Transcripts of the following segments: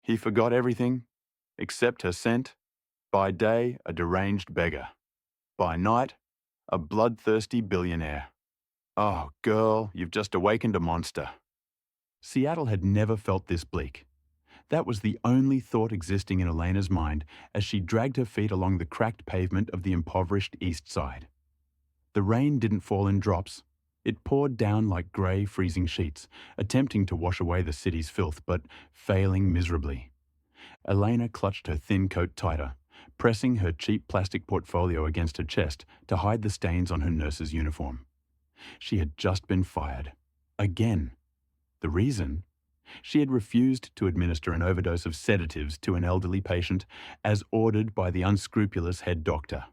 He forgot everything, except her scent. By day, a deranged beggar. By night, a bloodthirsty billionaire. Oh, girl, you've just awakened a monster. Seattle had never felt this bleak. That was the only thought existing in Elena's mind as she dragged her feet along the cracked pavement of the impoverished east side. The rain didn't fall in drops. It poured down like grey, freezing sheets, attempting to wash away the city's filth, but failing miserably. Elena clutched her thin coat tighter, pressing her cheap plastic portfolio against her chest to hide the stains on her nurse's uniform. She had just been fired. Again. The reason? She had refused to administer an overdose of sedatives to an elderly patient as ordered by the unscrupulous head doctor.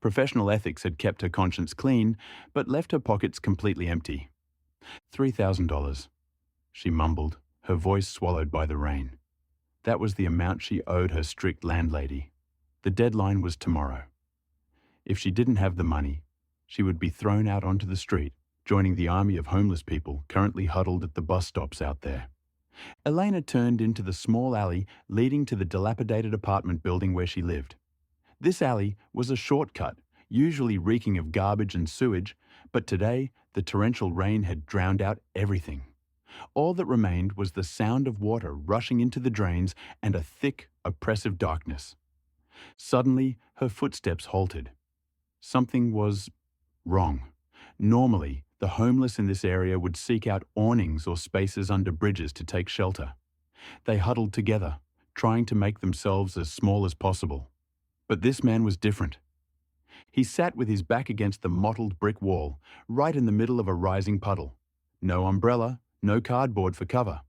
Professional ethics had kept her conscience clean, but left her pockets completely empty. $3,000, she mumbled, her voice swallowed by the rain. That was the amount she owed her strict landlady. The deadline was tomorrow. If she didn't have the money, she would be thrown out onto the street, joining the army of homeless people currently huddled at the bus stops out there. Elena turned into the small alley leading to the dilapidated apartment building where she lived. This alley was a shortcut, usually reeking of garbage and sewage, but today the torrential rain had drowned out everything. All that remained was the sound of water rushing into the drains and a thick, oppressive darkness. Suddenly, her footsteps halted. Something was wrong. Normally, the homeless in this area would seek out awnings or spaces under bridges to take shelter. They huddled together, trying to make themselves as small as possible. But this man was different. He sat with his back against the mottled brick wall, right in the middle of a rising puddle. No umbrella, no cardboard for cover.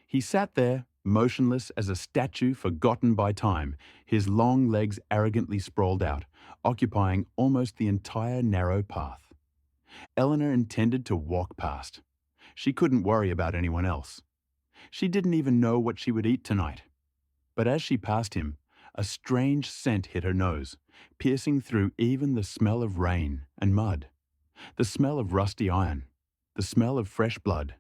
He sat there, motionless as a statue forgotten by time, his long legs arrogantly sprawled out, occupying almost the entire narrow path. Elena intended to walk past. She couldn't worry about anyone else. She didn't even know what she would eat tonight. But as she passed him, a strange scent hit her nose, piercing through even the smell of rain and mud, the smell of rusty iron, the smell of fresh blood,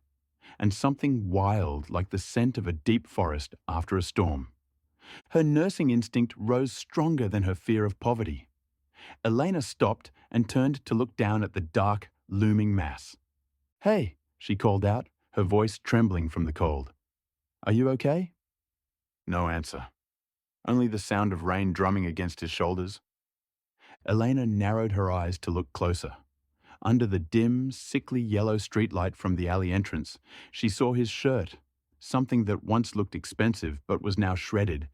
and something wild like the scent of a deep forest after a storm. Her nursing instinct rose stronger than her fear of poverty. Elena stopped and turned to look down at the dark, looming mass. "Hey," she called out, her voice trembling from the cold. "Are you okay?" No answer. Only the sound of rain drumming against his shoulders. Elena narrowed her eyes to look closer. Under the dim, sickly yellow streetlight from the alley entrance, she saw his shirt, something that once looked expensive but was now shredded,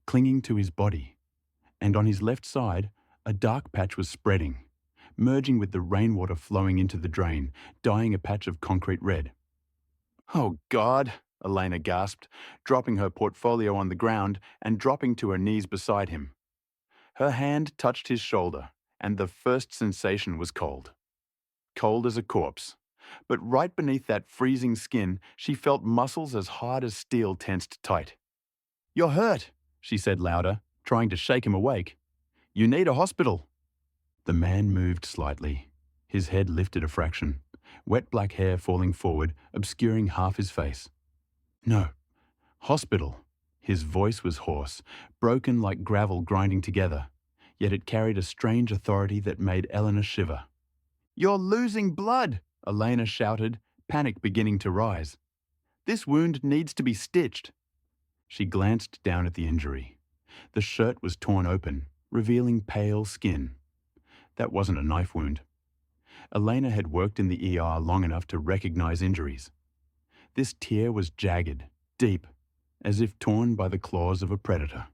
clinging to his body. And on his left side, a dark patch was spreading, merging with the rainwater flowing into the drain, dyeing a patch of concrete red. "Oh, God," Elena gasped, dropping her portfolio on the ground and dropping to her knees beside him. Her hand touched his shoulder, and the first sensation was cold. Cold as a corpse. But right beneath that freezing skin, she felt muscles as hard as steel tensed tight. "You're hurt," she said louder, trying to shake him awake. "You need a hospital." The man moved slightly. His head lifted a fraction, wet black hair falling forward, obscuring half his face. "No. Hospital." His voice was hoarse, broken like gravel grinding together, yet it carried a strange authority that made Elena shiver. "You're losing blood," Elena shouted, panic beginning to rise. "This wound needs to be stitched." She glanced down at the injury. The shirt was torn open, revealing pale skin. That wasn't a knife wound. Elena had worked in the ER long enough to recognize injuries. This tear was jagged, deep, as if torn by the claws of a predator.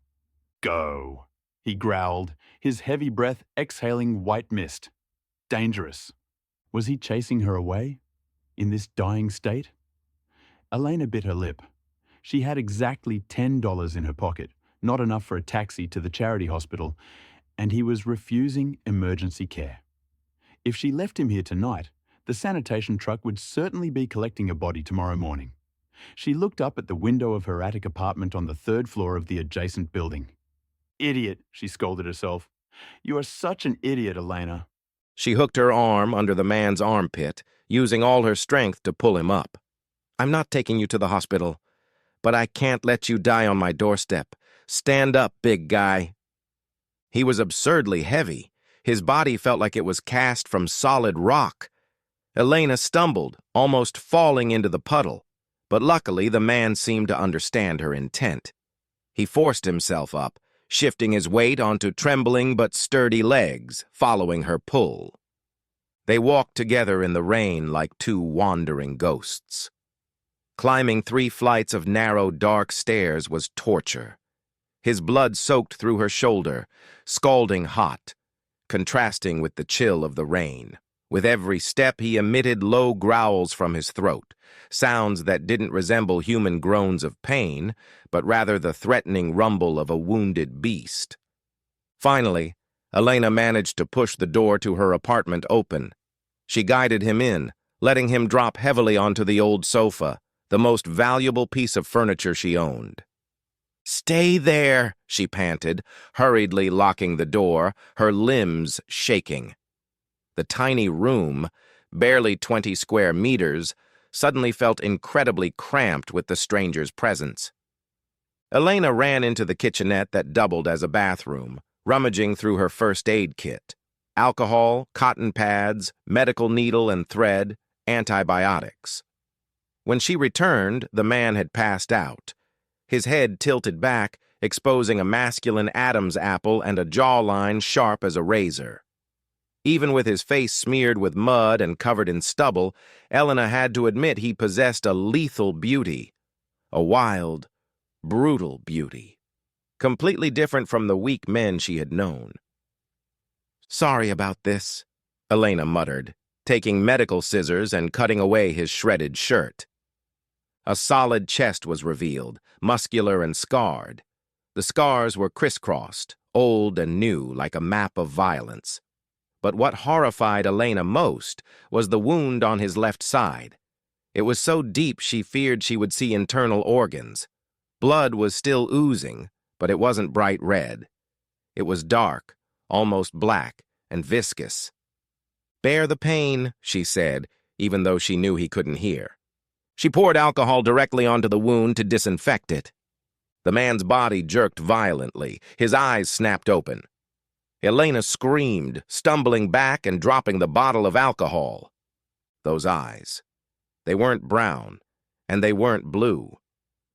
"Go," he growled, his heavy breath exhaling white mist. Dangerous. Was he chasing her away? In this dying state? Elena bit her lip. She had exactly $10 in her pocket, not enough for a taxi to the charity hospital, and he was refusing emergency care. If she left him here tonight, the sanitation truck would certainly be collecting a body tomorrow morning. She looked up at the window of her attic apartment on the third floor of the adjacent building. "Idiot," she scolded herself. "You are such an idiot, Elena." She hooked her arm under the man's armpit, using all her strength to pull him up. "I'm not taking you to the hospital. but I can't let you die on my doorstep. Stand up, big guy." He was absurdly heavy. His body felt like it was cast from solid rock. Elena stumbled, almost falling into the puddle, but luckily the man seemed to understand her intent. He forced himself up, shifting his weight onto trembling but sturdy legs, following her pull. They walked together in the rain like two wandering ghosts. Climbing 3 flights of narrow, dark stairs was torture. His blood soaked through her shoulder, scalding hot, contrasting with the chill of the rain. With every step, he emitted low growls from his throat, sounds that didn't resemble human groans of pain, but rather the threatening rumble of a wounded beast. Finally, Elena managed to push the door to her apartment open. She guided him in, letting him drop heavily onto the old sofa, the most valuable piece of furniture she owned. "Stay there," she panted, hurriedly locking the door, her limbs shaking. The tiny room, barely 20 square meters, suddenly felt incredibly cramped with the stranger's presence. Elena ran into the kitchenette that doubled as a bathroom, rummaging through her first aid kit. Alcohol, cotton pads, medical needle and thread, antibiotics. When she returned, the man had passed out. His head tilted back, exposing a masculine Adam's apple and a jawline sharp as a razor. Even with his face smeared with mud and covered in stubble, Elena had to admit he possessed a lethal beauty. A wild, brutal beauty. Completely different from the weak men she had known. "Sorry about this," Elena muttered, taking medical scissors and cutting away his shredded shirt. A solid chest was revealed, muscular and scarred. The scars were crisscrossed, old and new, like a map of violence. But what horrified Elena most was the wound on his left side. It was so deep she feared she would see internal organs. Blood was still oozing, but it wasn't bright red. It was dark, almost black, and viscous. "Bear the pain," she said, even though she knew he couldn't hear. She poured alcohol directly onto the wound to disinfect it. The man's body jerked violently. His eyes snapped open. Elena screamed, stumbling back and dropping the bottle of alcohol. Those eyes. They weren't brown, and they weren't blue.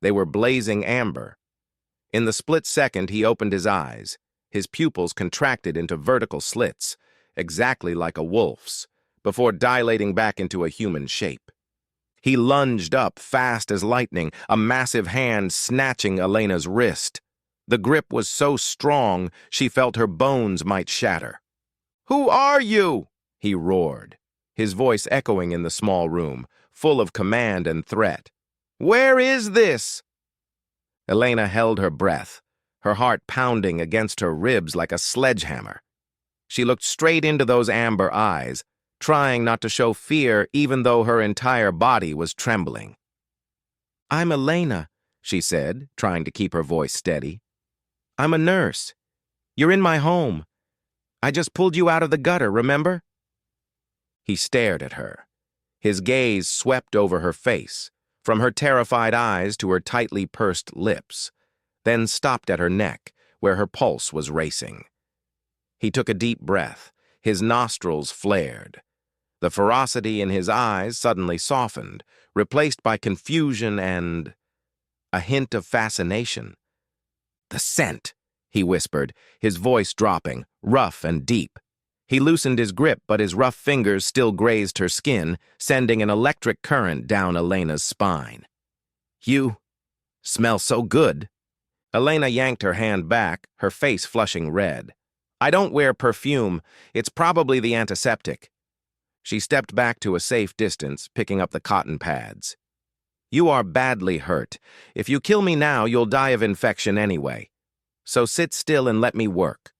They were blazing amber. In the split second he opened his eyes. His pupils contracted into vertical slits, exactly like a wolf's, before dilating back into a human shape. He lunged up fast as lightning, a massive hand snatching Elena's wrist. The grip was so strong she felt her bones might shatter. "Who are you?" he roared, his voice echoing in the small room, full of command and threat. "Where is this?" Elena held her breath, her heart pounding against her ribs like a sledgehammer. She looked straight into those amber eyes, trying not to show fear even though her entire body was trembling. "I'm Elena," she said, trying to keep her voice steady. "I'm a nurse. You're in my home. I just pulled you out of the gutter, remember?" He stared at her. His gaze swept over her face, from her terrified eyes to her tightly pursed lips, then stopped at her neck, where her pulse was racing. He took a deep breath. His nostrils flared. The ferocity in his eyes suddenly softened, replaced by confusion and a hint of fascination. "The scent," he whispered, his voice dropping, rough and deep. He loosened his grip, but his rough fingers still grazed her skin, sending an electric current down Elena's spine. "You smell so good." Elena yanked her hand back, her face flushing red. "I don't wear perfume. It's probably the antiseptic." She stepped back to a safe distance, picking up the cotton pads. "You are badly hurt. If you kill me now, you'll die of infection anyway. So sit still and let me work."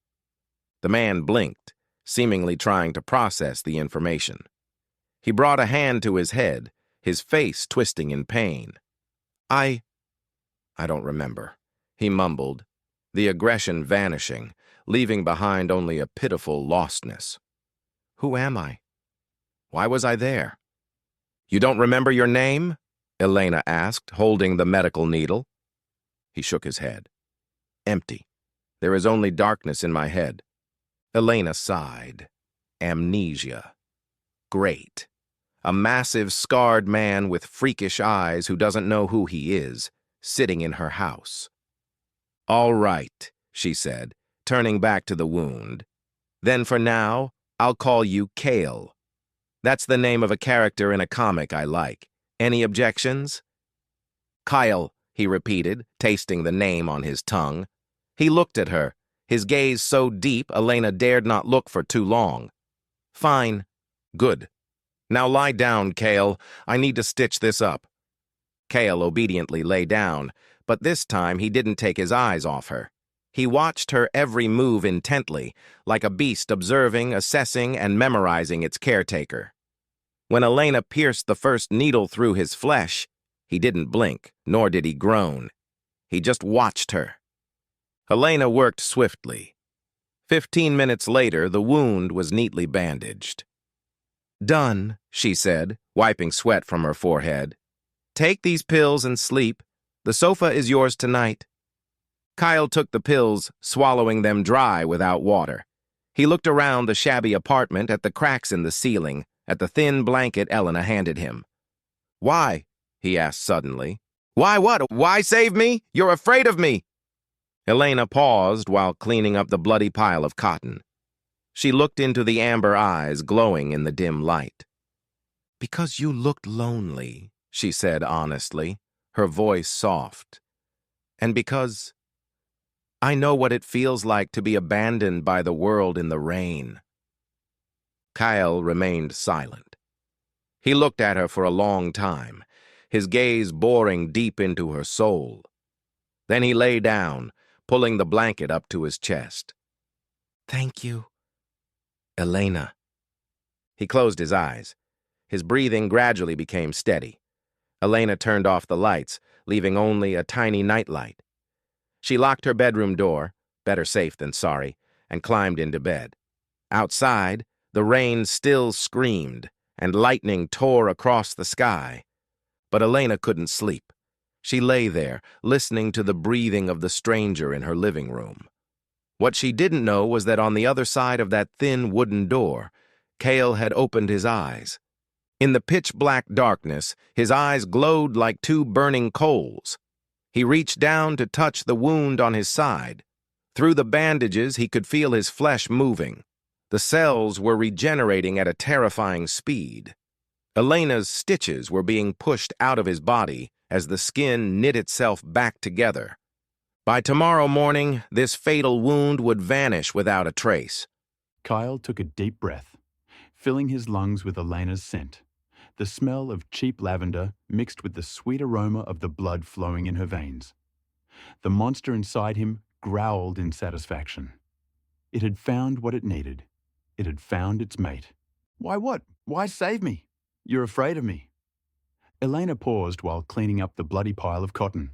The man blinked, seemingly trying to process the information. He brought a hand to his head, his face twisting in pain. I don't remember," he mumbled, the aggression vanishing, leaving behind only a pitiful lostness. "Who am I? Why was I there? You don't remember your name?" Elena asked, holding the medical needle. He shook his head. Empty. There is only darkness in my head. Elena sighed. Amnesia. Great. A massive, scarred man with freakish eyes who doesn't know who he is, sitting in her house. All right, she said, turning back to the wound. Then for now, I'll call you Kael. That's the name of a character in a comic I like. Any objections? Kael, he repeated, tasting the name on his tongue. He looked at her, his gaze so deep Elena dared not look for too long. Fine. Good. Now lie down, Kael. I need to stitch this up. Kael obediently lay down, but this time he didn't take his eyes off her. He watched her every move intently, like a beast observing, assessing, and memorizing its caretaker. When Elena pierced the first needle through his flesh, he didn't blink, nor did he groan. He just watched her. Elena worked swiftly. 15 minutes later, the wound was neatly bandaged. Done, she said, wiping sweat from her forehead. Take these pills and sleep. The sofa is yours tonight. Kael took the pills, swallowing them dry without water. He looked around the shabby apartment at the cracks in the ceiling, at the thin blanket Elena handed him. Why? He asked suddenly. Why what? Why save me? You're afraid of me. Elena paused while cleaning up the bloody pile of cotton. She looked into the amber eyes glowing in the dim light. Because you looked lonely, she said honestly, her voice soft. And because I know what it feels like to be abandoned by the world in the rain. Kael remained silent. He looked at her for a long time, his gaze boring deep into her soul. Then he lay down, pulling the blanket up to his chest. Thank you, Elena. He closed his eyes. His breathing gradually became steady. Elena turned off the lights, leaving only a tiny nightlight. She locked her bedroom door, better safe than sorry, and climbed into bed. Outside, the rain still screamed, and lightning tore across the sky. But Elena couldn't sleep. She lay there, listening to the breathing of the stranger in her living room. What she didn't know was that on the other side of that thin wooden door, Kael had opened his eyes. In the pitch-black darkness, his eyes glowed like two burning coals. He reached down to touch the wound on his side. Through the bandages, he could feel his flesh moving. The cells were regenerating at a terrifying speed. Elena's stitches were being pushed out of his body as the skin knit itself back together. By tomorrow morning, this fatal wound would vanish without a trace. Kael took a deep breath, filling his lungs with Elena's scent, the smell of cheap lavender mixed with the sweet aroma of the blood flowing in her veins. The monster inside him growled in satisfaction. It had found what it needed. It had found its mate. Why what? Why save me? You're afraid of me. Elena paused while cleaning up the bloody pile of cotton.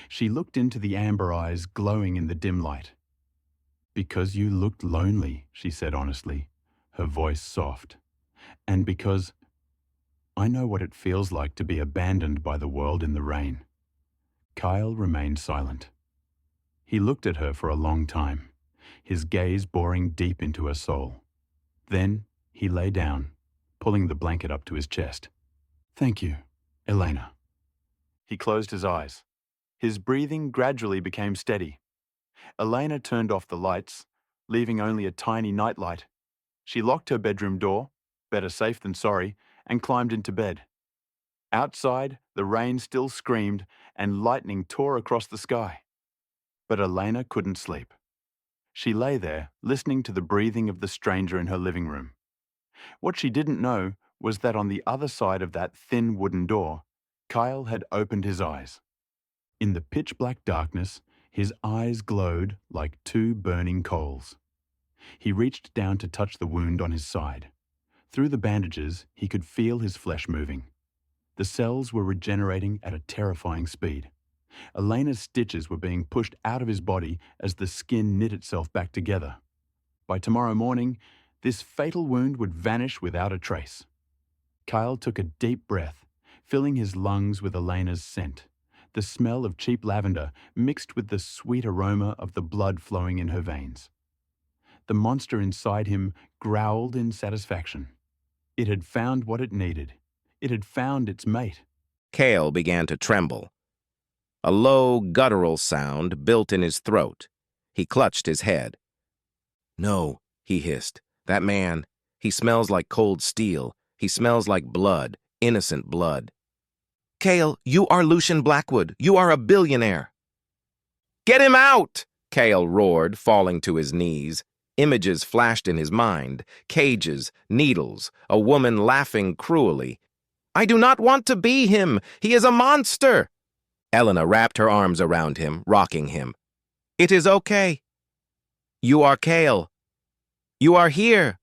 She looked into the amber eyes glowing in the dim light. Because you looked lonely, she said honestly, her voice soft. And because I know what it feels like to be abandoned by the world in the rain. Kael remained silent. He looked at her for a long time, his gaze boring deep into her soul. Then he lay down, pulling the blanket up to his chest. Thank you, Elena. He closed his eyes. His breathing gradually became steady. Elena turned off the lights, leaving only a tiny nightlight. She locked her bedroom door, better safe than sorry, and climbed into bed. Outside, the rain still screamed and lightning tore across the sky. But Elena couldn't sleep. She lay there, listening to the breathing of the stranger in her living room. What she didn't know was that on the other side of that thin wooden door, Kael had opened his eyes. In the pitch-black darkness, his eyes glowed like two burning coals. He reached down to touch the wound on his side. Through the bandages, he could feel his flesh moving. The cells were regenerating at a terrifying speed. Elena's stitches were being pushed out of his body as the skin knit itself back together. By tomorrow morning, this fatal wound would vanish without a trace. Kael took a deep breath, filling his lungs with Elena's scent, the smell of cheap lavender mixed with the sweet aroma of the blood flowing in her veins. The monster inside him growled in satisfaction. It had found what it needed. It had found its mate. Kael began to tremble. A low, guttural sound built in his throat. He clutched his head. "No," he hissed. "That man, he smells like cold steel. He smells like blood, innocent blood." "Kael, you are Lucian Blackwood. You are a billionaire." "Get him out!" Kael roared, falling to his knees. Images flashed in his mind. Cages, needles, a woman laughing cruelly. "I do not want to be him. He is a monster." Elena wrapped her arms around him, rocking him. "It is okay. You are Kael. You are here."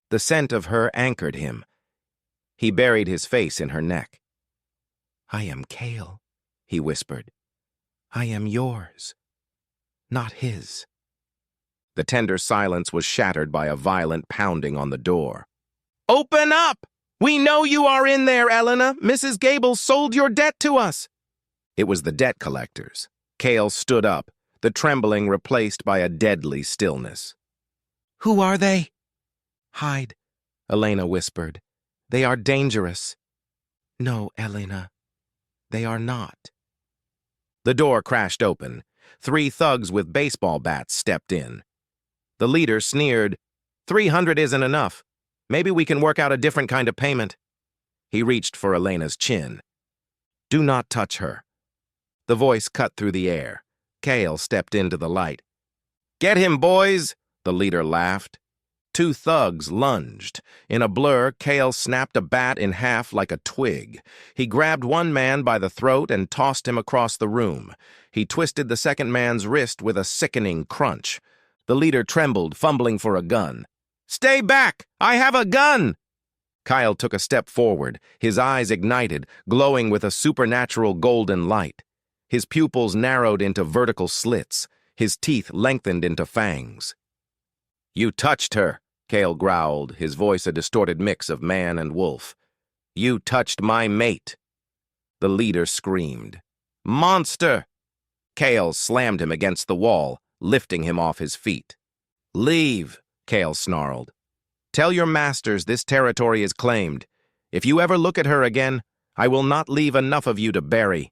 The scent of her anchored him. He buried his face in her neck. "I am Kael," he whispered. "I am yours, not his." The tender silence was shattered by a violent pounding on the door. "Open up! We know you are in there, Elena. Mrs. Gable sold your debt to us." It was the debt collectors. Kael stood up, the trembling replaced by a deadly stillness. "Who are they?" "Hide," Elena whispered. "They are dangerous." "No, Elena, they are not." The door crashed open. 3 thugs with baseball bats stepped in. The leader sneered, "300 isn't enough. Maybe we can work out a different kind of payment." He reached for Elena's chin. "Do not touch her." The voice cut through the air. Kael stepped into the light. "Get him, boys!" the leader laughed. 2 thugs lunged. In a blur, Kael snapped a bat in half like a twig. He grabbed one man by the throat and tossed him across the room. He twisted the second man's wrist with a sickening crunch. The leader trembled, fumbling for a gun. "Stay back! I have a gun!" Kael took a step forward, his eyes ignited, glowing with a supernatural golden light. His pupils narrowed into vertical slits, his teeth lengthened into fangs. "You touched her," Kael growled, his voice a distorted mix of man and wolf. "You touched my mate." The leader screamed. "Monster!" Kael slammed him against the wall, lifting him off his feet. "Leave," Kael snarled. "Tell your masters this territory is claimed. If you ever look at her again, I will not leave enough of you to bury."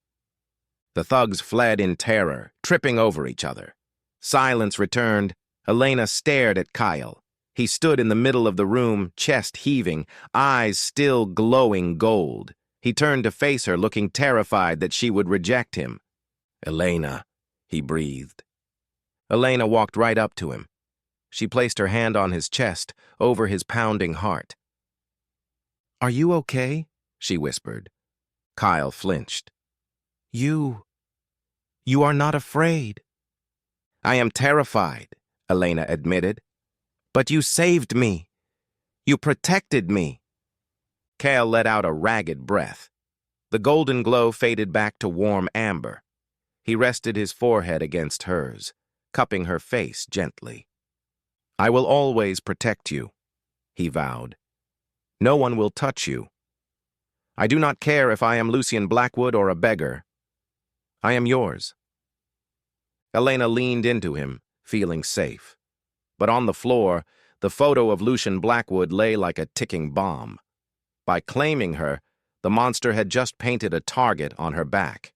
The thugs fled in terror, tripping over each other. Silence returned. Elena stared at Kael. He stood in the middle of the room, chest heaving, eyes still glowing gold. He turned to face her, looking terrified that she would reject him. "Elena," he breathed. Elena walked right up to him. She placed her hand on his chest, over his pounding heart. "Are you okay?" she whispered. Kael flinched. You are not afraid." "I am terrified," Elena admitted. "But you saved me. You protected me." Kael let out a ragged breath. The golden glow faded back to warm amber. He rested his forehead against hers, cupping her face gently. "I will always protect you," he vowed. "No one will touch you. I do not care if I am Lucian Blackwood or a beggar. I am yours." Elena leaned into him, feeling safe. But on the floor, the photo of Lucian Blackwood lay like a ticking bomb. By claiming her, the monster had just painted a target on her back.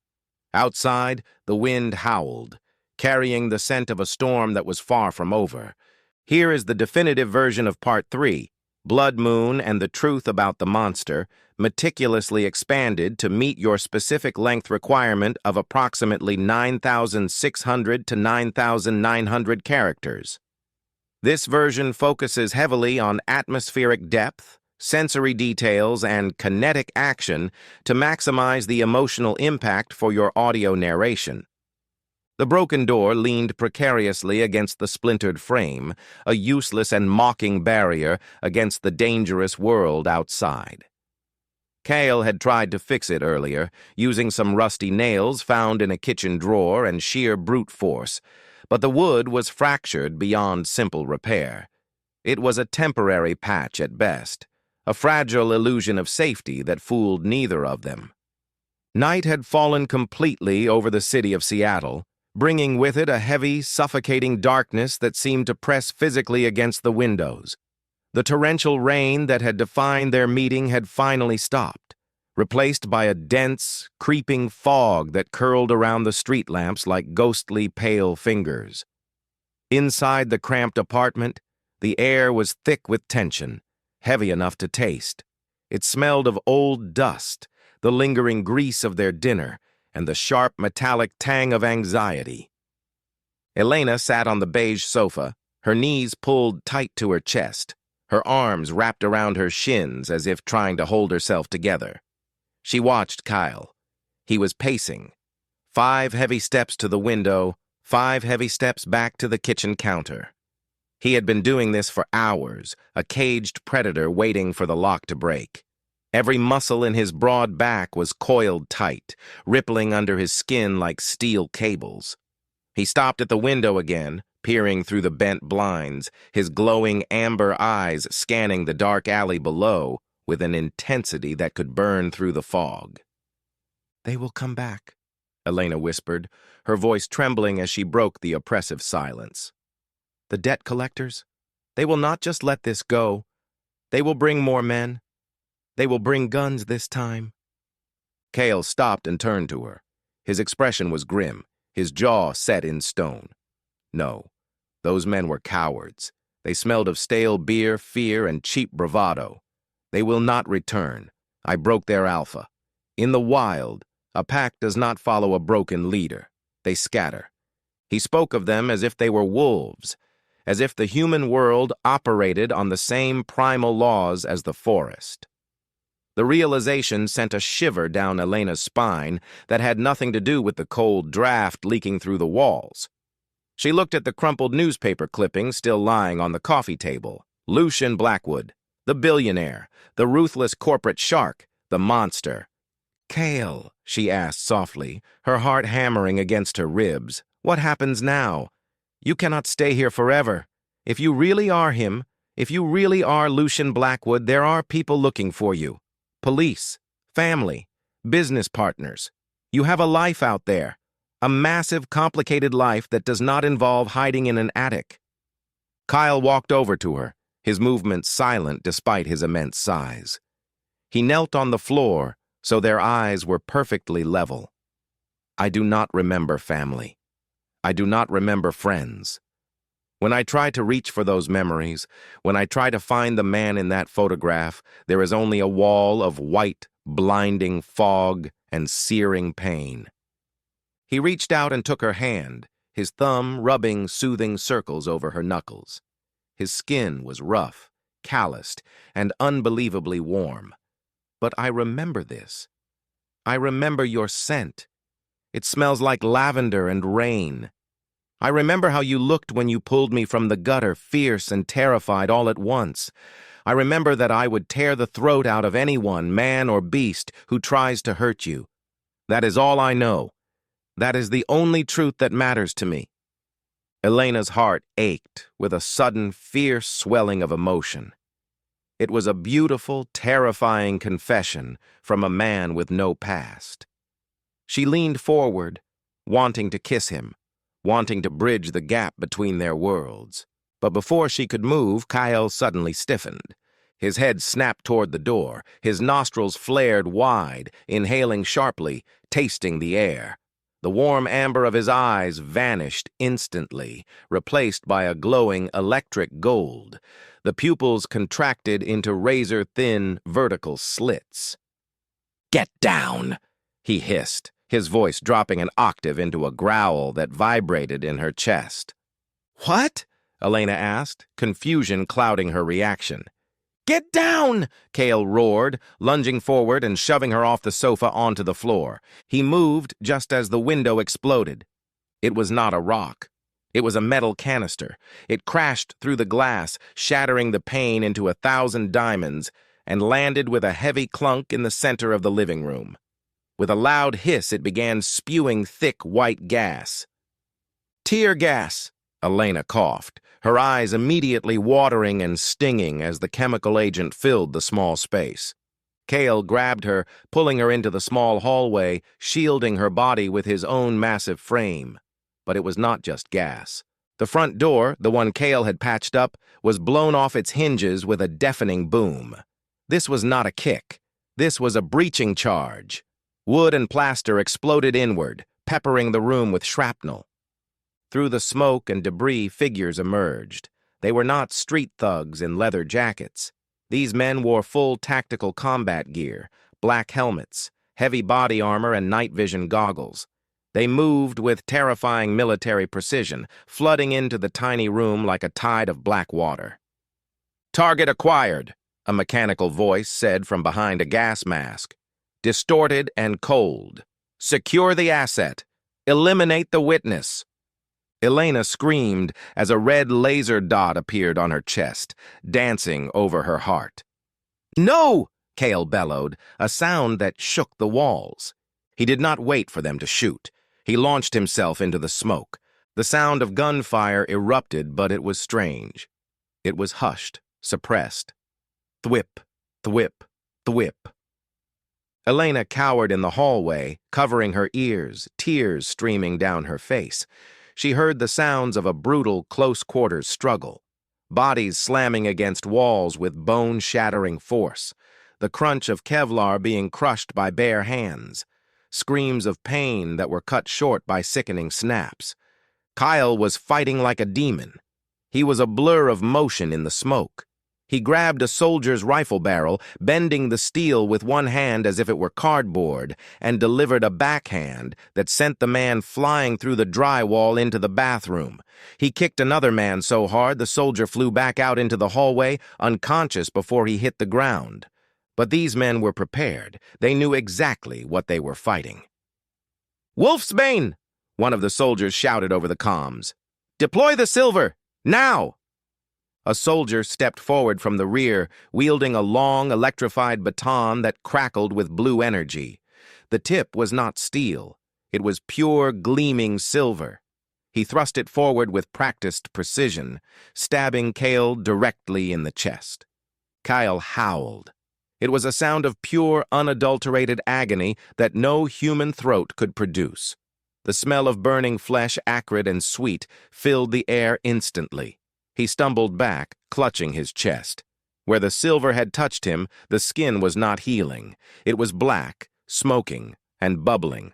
Outside, the wind howled, carrying the scent of a storm that was far from over. Here is the definitive version of Part 3, Blood Moon and the Truth About the Monster, meticulously expanded to meet your specific length requirement of approximately 9,600 to 9,900 characters. This version focuses heavily on atmospheric depth, sensory details, and kinetic action to maximize the emotional impact for your audio narration. The broken door leaned precariously against the splintered frame, a useless and mocking barrier against the dangerous world outside. Kael had tried to fix it earlier, using some rusty nails found in a kitchen drawer and sheer brute force, but the wood was fractured beyond simple repair. It was a temporary patch at best, a fragile illusion of safety that fooled neither of them. Night had fallen completely over the city of Seattle, bringing with it a heavy, suffocating darkness that seemed to press physically against the windows. The torrential rain that had defined their meeting had finally stopped, replaced by a dense, creeping fog that curled around the street lamps like ghostly pale fingers. Inside the cramped apartment, the air was thick with tension, heavy enough to taste. It smelled of old dust, the lingering grease of their dinner, and the sharp metallic tang of anxiety. Elena sat on the beige sofa, her knees pulled tight to her chest, her arms wrapped around her shins as if trying to hold herself together. She watched Kael. He was pacing. 5 heavy steps to the window, 5 heavy steps back to the kitchen counter. He had been doing this for hours, a caged predator waiting for the lock to break. Every muscle in his broad back was coiled tight, rippling under his skin like steel cables. He stopped at the window again, peering through the bent blinds, his glowing amber eyes scanning the dark alley below with an intensity that could burn through the fog. "They will come back," Elena whispered, her voice trembling as she broke the oppressive silence. "The debt collectors, they will not just let this go. They will bring more men. They will bring guns this time." Kael stopped and turned to her. His expression was grim, his jaw set in stone. No, those men were cowards. They smelled of stale beer, fear, and cheap bravado. They will not return. I broke their alpha. In the wild, a pack does not follow a broken leader. They scatter. He spoke of them as if they were wolves, as if the human world operated on the same primal laws as the forest. The realization sent a shiver down Elena's spine that had nothing to do with the cold draft leaking through the walls. She looked at the crumpled newspaper clipping still lying on the coffee table. Lucian Blackwood, the billionaire, the ruthless corporate shark, the monster. "Kael," she asked softly, her heart hammering against her ribs, "what happens now? You cannot stay here forever. If you really are him, if you really are Lucian Blackwood, there are people looking for you. Police, family, business partners. You have a life out there, a massive, complicated life that does not involve hiding in an attic." Kael walked over to her, his movements silent despite his immense size. He knelt on the floor, so their eyes were perfectly level. "I do not remember family. I do not remember friends. When I try to reach for those memories, when I try to find the man in that photograph, there is only a wall of white, blinding fog and searing pain." He reached out and took her hand, his thumb rubbing soothing circles over her knuckles. His skin was rough, calloused, and unbelievably warm. "But I remember this. I remember your scent. It smells like lavender and rain. I remember how you looked when you pulled me from the gutter, fierce and terrified all at once. I remember that I would tear the throat out of anyone, man or beast, who tries to hurt you. That is all I know. That is the only truth that matters to me." Elena's heart ached with a sudden, fierce swelling of emotion. It was a beautiful, terrifying confession from a man with no past. She leaned forward, wanting to kiss him, wanting to bridge the gap between their worlds. But before she could move, Kael suddenly stiffened. His head snapped toward the door, his nostrils flared wide, inhaling sharply, tasting the air. The warm amber of his eyes vanished instantly, replaced by a glowing electric gold. The pupils contracted into razor-thin, vertical slits. "Get down!" he hissed, his voice dropping an octave into a growl that vibrated in her chest. "What?" Elena asked, confusion clouding her reaction. "Get down!" Kael roared, lunging forward and shoving her off the sofa onto the floor. He moved just as the window exploded. It was not a rock. It was a metal canister. It crashed through the glass, shattering the pane into 1,000 diamonds, and landed with a heavy clunk in the center of the living room. With a loud hiss, it began spewing thick white gas. "Tear gas!" Elena coughed, her eyes immediately watering and stinging as the chemical agent filled the small space. Kael grabbed her, pulling her into the small hallway, shielding her body with his own massive frame. But it was not just gas. The front door, the one Kael had patched up, was blown off its hinges with a deafening boom. This was not a kick. This was a breaching charge. Wood and plaster exploded inward, peppering the room with shrapnel. Through the smoke and debris, figures emerged. They were not street thugs in leather jackets. These men wore full tactical combat gear, black helmets, heavy body armor, and night vision goggles. They moved with terrifying military precision, flooding into the tiny room like a tide of black water. "Target acquired," a mechanical voice said from behind a gas mask. "Distorted and cold. Secure the asset. Eliminate the witness." Elena screamed as a red laser dot appeared on her chest, dancing over her heart. "No!" Kael bellowed, a sound that shook the walls. He did not wait for them to shoot. He launched himself into the smoke. The sound of gunfire erupted, but it was strange. It was hushed, suppressed. Thwip, thwip, thwip. Elena cowered in the hallway, covering her ears, tears streaming down her face. She heard the sounds of a brutal, close-quarters struggle. Bodies slamming against walls with bone-shattering force. The crunch of Kevlar being crushed by bare hands. Screams of pain that were cut short by sickening snaps. Kael was fighting like a demon. He was a blur of motion in the smoke. He grabbed a soldier's rifle barrel, bending the steel with one hand as if it were cardboard, and delivered a backhand that sent the man flying through the drywall into the bathroom. He kicked another man so hard the soldier flew back out into the hallway, unconscious before he hit the ground. But these men were prepared. They knew exactly what they were fighting. "Wolfsbane!" one of the soldiers shouted over the comms. "Deploy the silver! Now!" A soldier stepped forward from the rear, wielding a long, electrified baton that crackled with blue energy. The tip was not steel. It was pure, gleaming silver. He thrust it forward with practiced precision, stabbing Kael directly in the chest. Kael howled. It was a sound of pure, unadulterated agony that no human throat could produce. The smell of burning flesh, acrid and sweet, filled the air instantly. He stumbled back, clutching his chest. Where the silver had touched him, the skin was not healing. It was black, smoking, and bubbling.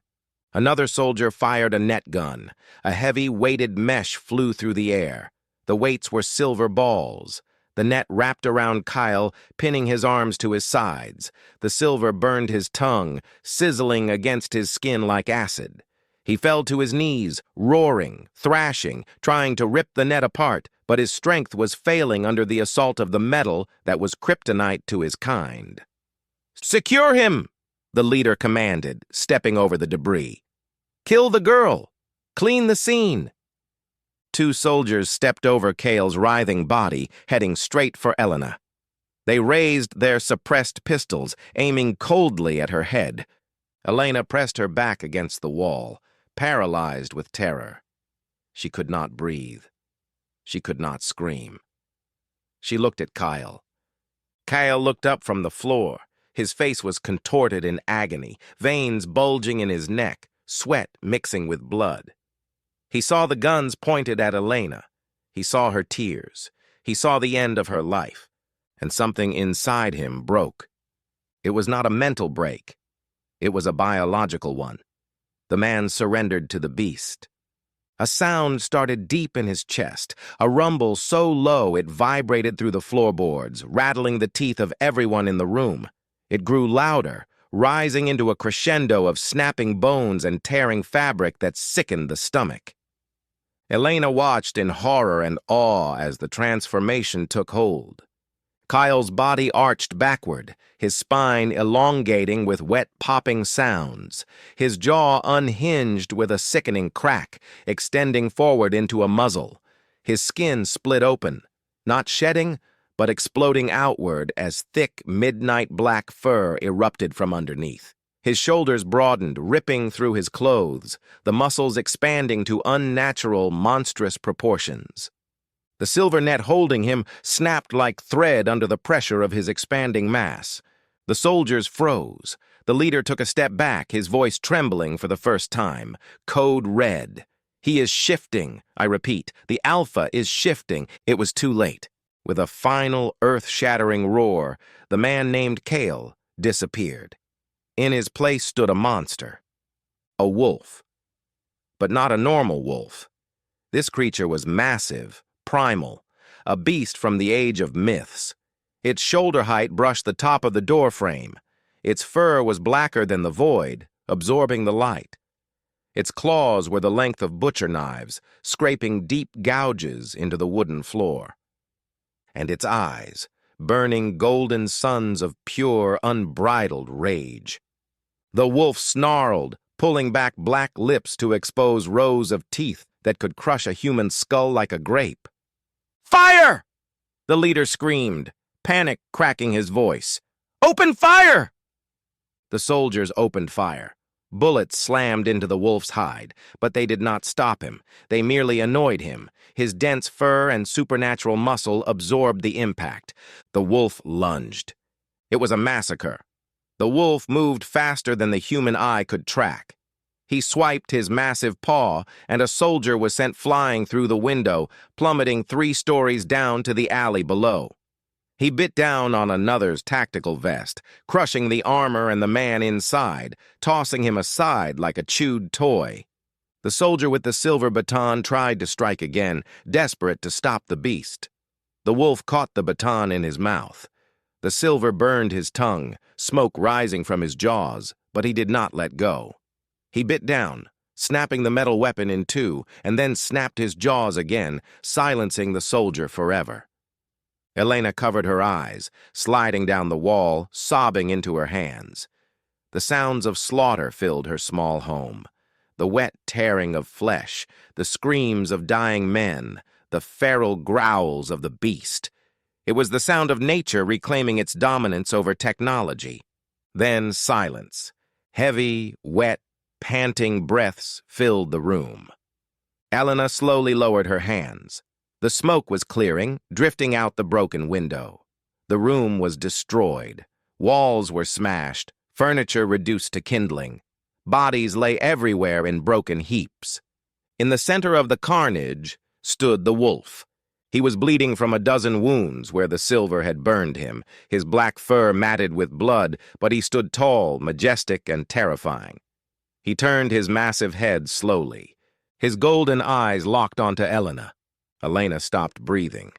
Another soldier fired a net gun. A heavy, weighted mesh flew through the air. The weights were silver balls. The net wrapped around Kael, pinning his arms to his sides. The silver burned his tongue, sizzling against his skin like acid. He fell to his knees, roaring, thrashing, trying to rip the net apart, but his strength was failing under the assault of the metal that was kryptonite to his kind. "Secure him!" the leader commanded, stepping over the debris. "Kill the girl! Clean the scene!" Two soldiers stepped over Kael's writhing body, heading straight for Elena. They raised their suppressed pistols, aiming coldly at her head. Elena pressed her back against the wall, paralyzed with terror. She could not breathe. She could not scream. She looked at Kael. Kael looked up from the floor. His face was contorted in agony, veins bulging in his neck, sweat mixing with blood. He saw the guns pointed at Elena. He saw her tears. He saw the end of her life. And something inside him broke. It was not a mental break. It was a biological one. The man surrendered to the beast. A sound started deep in his chest, a rumble so low it vibrated through the floorboards, rattling the teeth of everyone in the room. It grew louder, rising into a crescendo of snapping bones and tearing fabric that sickened the stomach. Elena watched in horror and awe as the transformation took hold. Kael's body arched backward, his spine elongating with wet popping sounds, his jaw unhinged with a sickening crack, extending forward into a muzzle. His skin split open, not shedding, but exploding outward as thick midnight black fur erupted from underneath. His shoulders broadened, ripping through his clothes, the muscles expanding to unnatural, monstrous proportions. The silver net holding him snapped like thread under the pressure of his expanding mass. The soldiers froze. The leader took a step back, his voice trembling for the first time. Code red. He is shifting, I repeat. The Alpha is shifting. It was too late. With a final, earth-shattering roar, the man named Kael disappeared. In his place stood a monster. A wolf. But not a normal wolf. This creature was massive, primal, a beast from the age of myths. Its shoulder height brushed the top of the door frame. Its fur was blacker than the void, absorbing the light. Its claws were the length of butcher knives, scraping deep gouges into the wooden floor. And its eyes, burning golden suns of pure, unbridled rage. The wolf snarled, pulling back black lips to expose rows of teeth that could crush a human skull like a grape. "Fire!" the leader screamed, panic cracking his voice. "Open fire!" The soldiers opened fire. Bullets slammed into the wolf's hide, but they did not stop him. They merely annoyed him. His dense fur and supernatural muscle absorbed the impact. The wolf lunged. It was a massacre. The wolf moved faster than the human eye could track. He swiped his massive paw, and a soldier was sent flying through the window, plummeting 3 stories down to the alley below. He bit down on another's tactical vest, crushing the armor and the man inside, tossing him aside like a chewed toy. The soldier with the silver baton tried to strike again, desperate to stop the beast. The wolf caught the baton in his mouth. The silver burned his tongue, smoke rising from his jaws, but he did not let go. He bit down, snapping the metal weapon in 2, and then snapped his jaws again, silencing the soldier forever. Elena covered her eyes, sliding down the wall, sobbing into her hands. The sounds of slaughter filled her small home. The wet tearing of flesh, the screams of dying men, the feral growls of the beast. It was the sound of nature reclaiming its dominance over technology. Then silence. Heavy, wet, panting breaths filled the room. Elena slowly lowered her hands. The smoke was clearing, drifting out the broken window. The room was destroyed. Walls were smashed, furniture reduced to kindling. Bodies lay everywhere in broken heaps. In the center of the carnage stood the wolf. He was bleeding from a dozen wounds where the silver had burned him, his black fur matted with blood, but he stood tall, majestic, and terrifying. He turned his massive head slowly. His golden eyes locked onto Elena. Elena stopped breathing.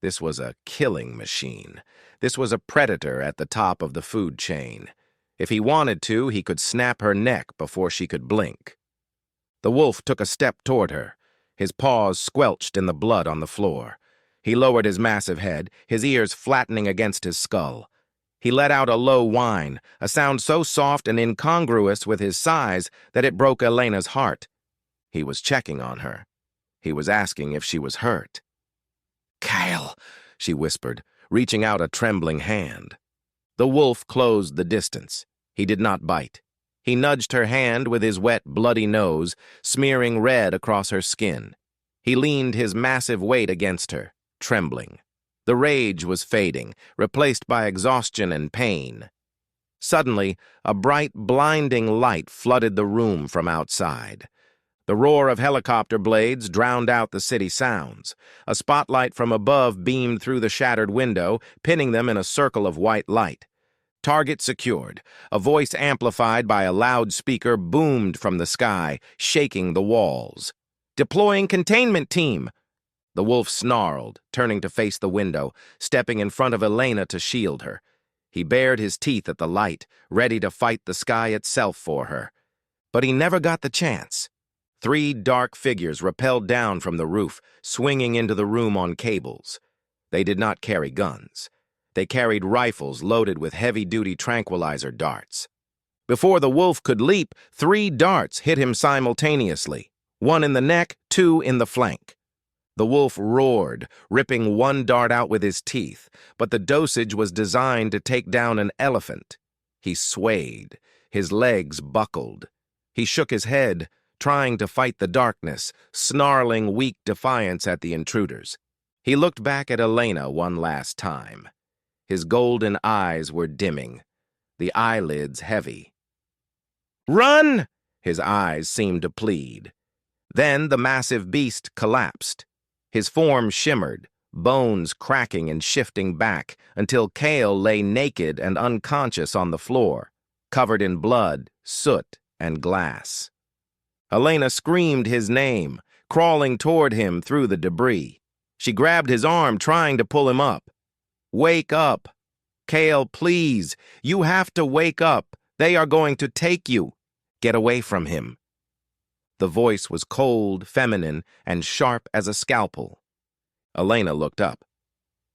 This was a killing machine. This was a predator at the top of the food chain. If he wanted to, he could snap her neck before she could blink. The wolf took a step toward her. His paws squelched in the blood on the floor. He lowered his massive head, his ears flattening against his skull. He let out a low whine, a sound so soft and incongruous with his size that it broke Elena's heart. He was checking on her. He was asking if she was hurt. "Kael," she whispered, reaching out a trembling hand. The wolf closed the distance. He did not bite. He nudged her hand with his wet, bloody nose, smearing red across her skin. He leaned his massive weight against her, trembling. The rage was fading, replaced by exhaustion and pain. Suddenly, a bright, blinding light flooded the room from outside. The roar of helicopter blades drowned out the city sounds. A spotlight from above beamed through the shattered window, pinning them in a circle of white light. Target secured. A voice amplified by a loudspeaker boomed from the sky, shaking the walls. "Deploying containment team!" The wolf snarled, turning to face the window, stepping in front of Elena to shield her. He bared his teeth at the light, ready to fight the sky itself for her. But he never got the chance. 3 dark figures rappelled down from the roof, swinging into the room on cables. They did not carry guns. They carried rifles loaded with heavy-duty tranquilizer darts. Before the wolf could leap, 3 darts hit him simultaneously, 1 in the neck, 2 in the flank. The wolf roared, ripping 1 dart out with his teeth, but the dosage was designed to take down an elephant. He swayed, His legs buckled. He shook his head, trying to fight the darkness, snarling weak defiance at the intruders. He looked back at Elena one last time. His golden eyes were dimming, the eyelids heavy. "Run!" His eyes seemed to plead. Then the massive beast collapsed. His form shimmered, bones cracking and shifting back, until Kael lay naked and unconscious on the floor, covered in blood, soot, and glass. Elena screamed his name, crawling toward him through the debris. She grabbed his arm, trying to pull him up. "Wake up! Kael, please! You have to wake up! They are going to take you! Get away from him!" The voice was cold, feminine, and sharp as a scalpel. Elena looked up.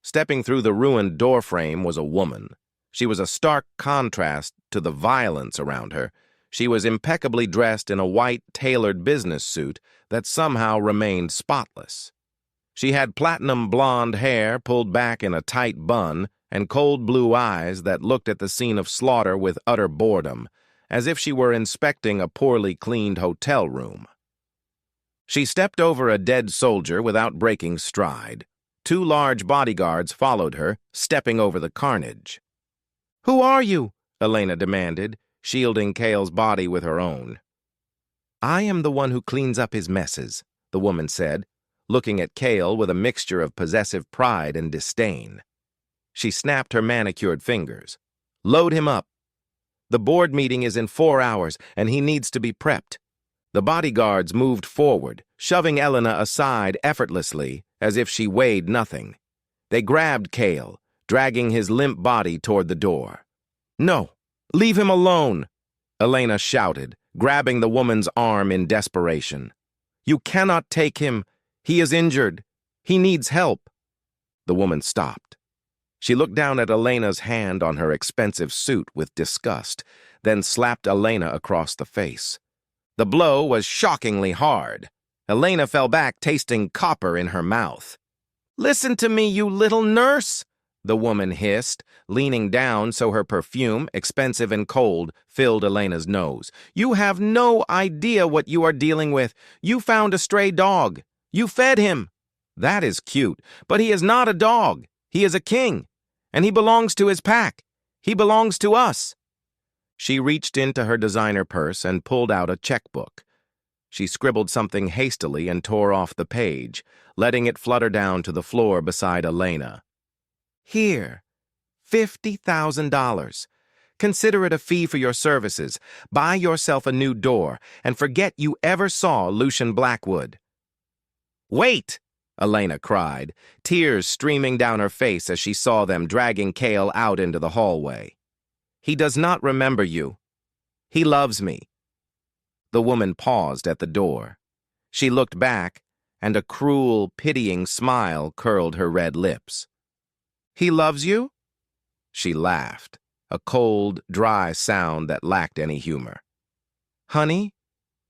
Stepping through the ruined doorframe was a woman. She was a stark contrast to the violence around her. She was impeccably dressed in a white, tailored business suit that somehow remained spotless. She had platinum blonde hair pulled back in a tight bun and cold blue eyes that looked at the scene of slaughter with utter boredom, as if she were inspecting a poorly cleaned hotel room. She stepped over a dead soldier without breaking stride. 2 large bodyguards followed her, stepping over the carnage. "Who are you?" Elena demanded, shielding Kael's body with her own. "I am the one who cleans up his messes," the woman said, looking at Kael with a mixture of possessive pride and disdain. She snapped her manicured fingers. "Load him up. The board meeting is in 4 hours, and he needs to be prepped." The bodyguards moved forward, shoving Elena aside effortlessly, as if she weighed nothing. They grabbed Kael, dragging his limp body toward the door. "No, leave him alone!" Elena shouted, grabbing the woman's arm in desperation. "You cannot take him. He is injured. He needs help." The woman stopped. She looked down at Elena's hand on her expensive suit with disgust, then slapped Elena across the face. The blow was shockingly hard. Elena fell back, tasting copper in her mouth. "Listen to me, you little nurse!" the woman hissed, leaning down so her perfume, expensive and cold, filled Elena's nose. "You have no idea what you are dealing with. You found a stray dog. You fed him. That is cute, but he is not a dog. He is a king, and he belongs to his pack. He belongs to us." She reached into her designer purse and pulled out a checkbook. She scribbled something hastily and tore off the page, letting it flutter down to the floor beside Elena. "Here, $50,000. Consider it a fee for your services. Buy yourself a new door, and forget you ever saw Lucian Blackwood." "Wait!" Elena cried, tears streaming down her face as she saw them dragging Kael out into the hallway. "He does not remember you. He loves me." The woman paused at the door. She looked back, and a cruel, pitying smile curled her red lips. "He loves you?" She laughed, a cold, dry sound that lacked any humor. "Honey,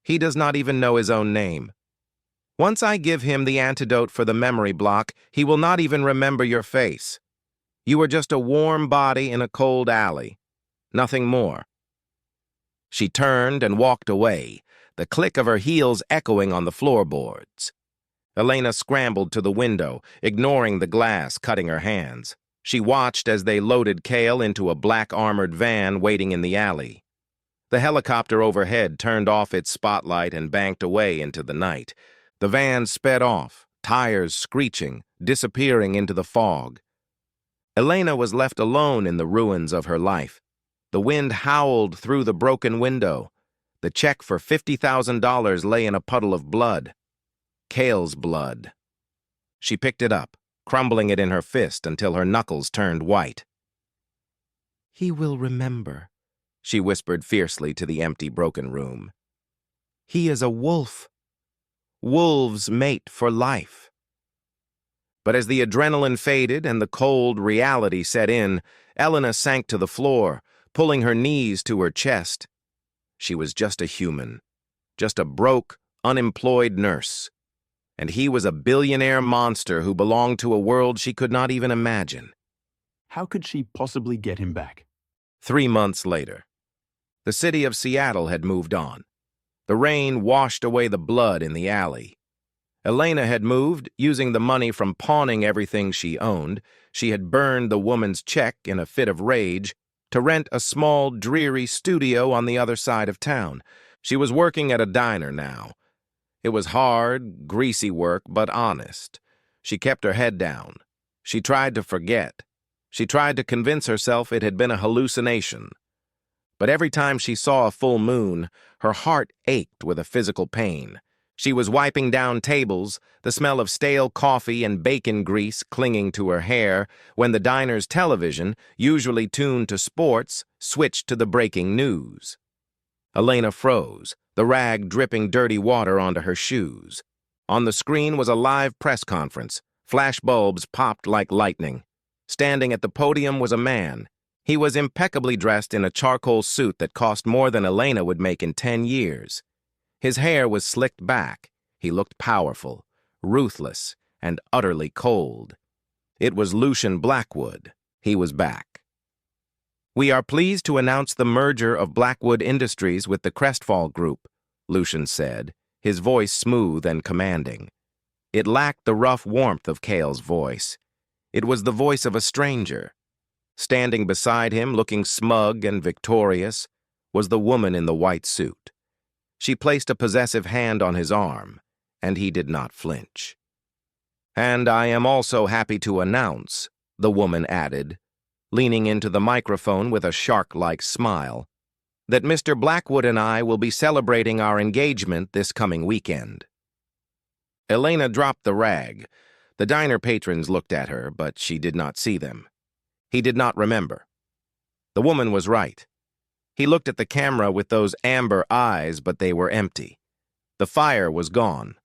he does not even know his own name. Once I give him the antidote for the memory block, he will not even remember your face. You are just a warm body in a cold alley. Nothing more." She turned and walked away, the click of her heels echoing on the floorboards. Elena scrambled to the window, ignoring the glass cutting her hands. She watched as they loaded Kael into a black armored van waiting in the alley. The helicopter overhead turned off its spotlight and banked away into the night. The van sped off, tires screeching, disappearing into the fog. Elena was left alone in the ruins of her life. The wind howled through the broken window. The check for $50,000 lay in a puddle of blood. Kael's blood. She picked it up, crumbling it in her fist until her knuckles turned white. "He will remember," she whispered fiercely to the empty, broken room. "He is a wolf. Wolves mate for life." But as the adrenaline faded and the cold reality set in, Elena sank to the floor, pulling her knees to her chest. She was just a human, just a broke, unemployed nurse. And he was a billionaire monster who belonged to a world she could not even imagine. How could she possibly get him back? 3 months later. The city of Seattle had moved on. The rain washed away the blood in the alley. Elena had moved, using the money from pawning everything she owned. She had burned the woman's check in a fit of rage to rent a small, dreary studio on the other side of town. She was working at a diner now. It was hard, greasy work, but honest. She kept her head down. She tried to forget. She tried to convince herself it had been a hallucination. But every time she saw a full moon, her heart ached with a physical pain. She was wiping down tables, the smell of stale coffee and bacon grease clinging to her hair, when the diner's television, usually tuned to sports, switched to the breaking news. Elena froze, the rag dripping dirty water onto her shoes. On the screen was a live press conference. Flash bulbs popped like lightning. Standing at the podium was a man. He was impeccably dressed in a charcoal suit that cost more than Elena would make in 10 years. His hair was slicked back. He looked powerful, ruthless, and utterly cold. It was Lucian Blackwood. He was back. "We are pleased to announce the merger of Blackwood Industries with the Crestfall Group," Lucian said, his voice smooth and commanding. It lacked the rough warmth of Kael's voice. It was the voice of a stranger. Standing beside him, looking smug and victorious, was the woman in the white suit. She placed a possessive hand on his arm, and he did not flinch. "And I am also happy to announce," the woman added, leaning into the microphone with a shark-like smile, "that Mr. Blackwood and I will be celebrating our engagement this coming weekend." Elena dropped the rag. The diner patrons looked at her, but she did not see them. He did not remember. The woman was right. He looked at the camera with those amber eyes, but they were empty. The fire was gone.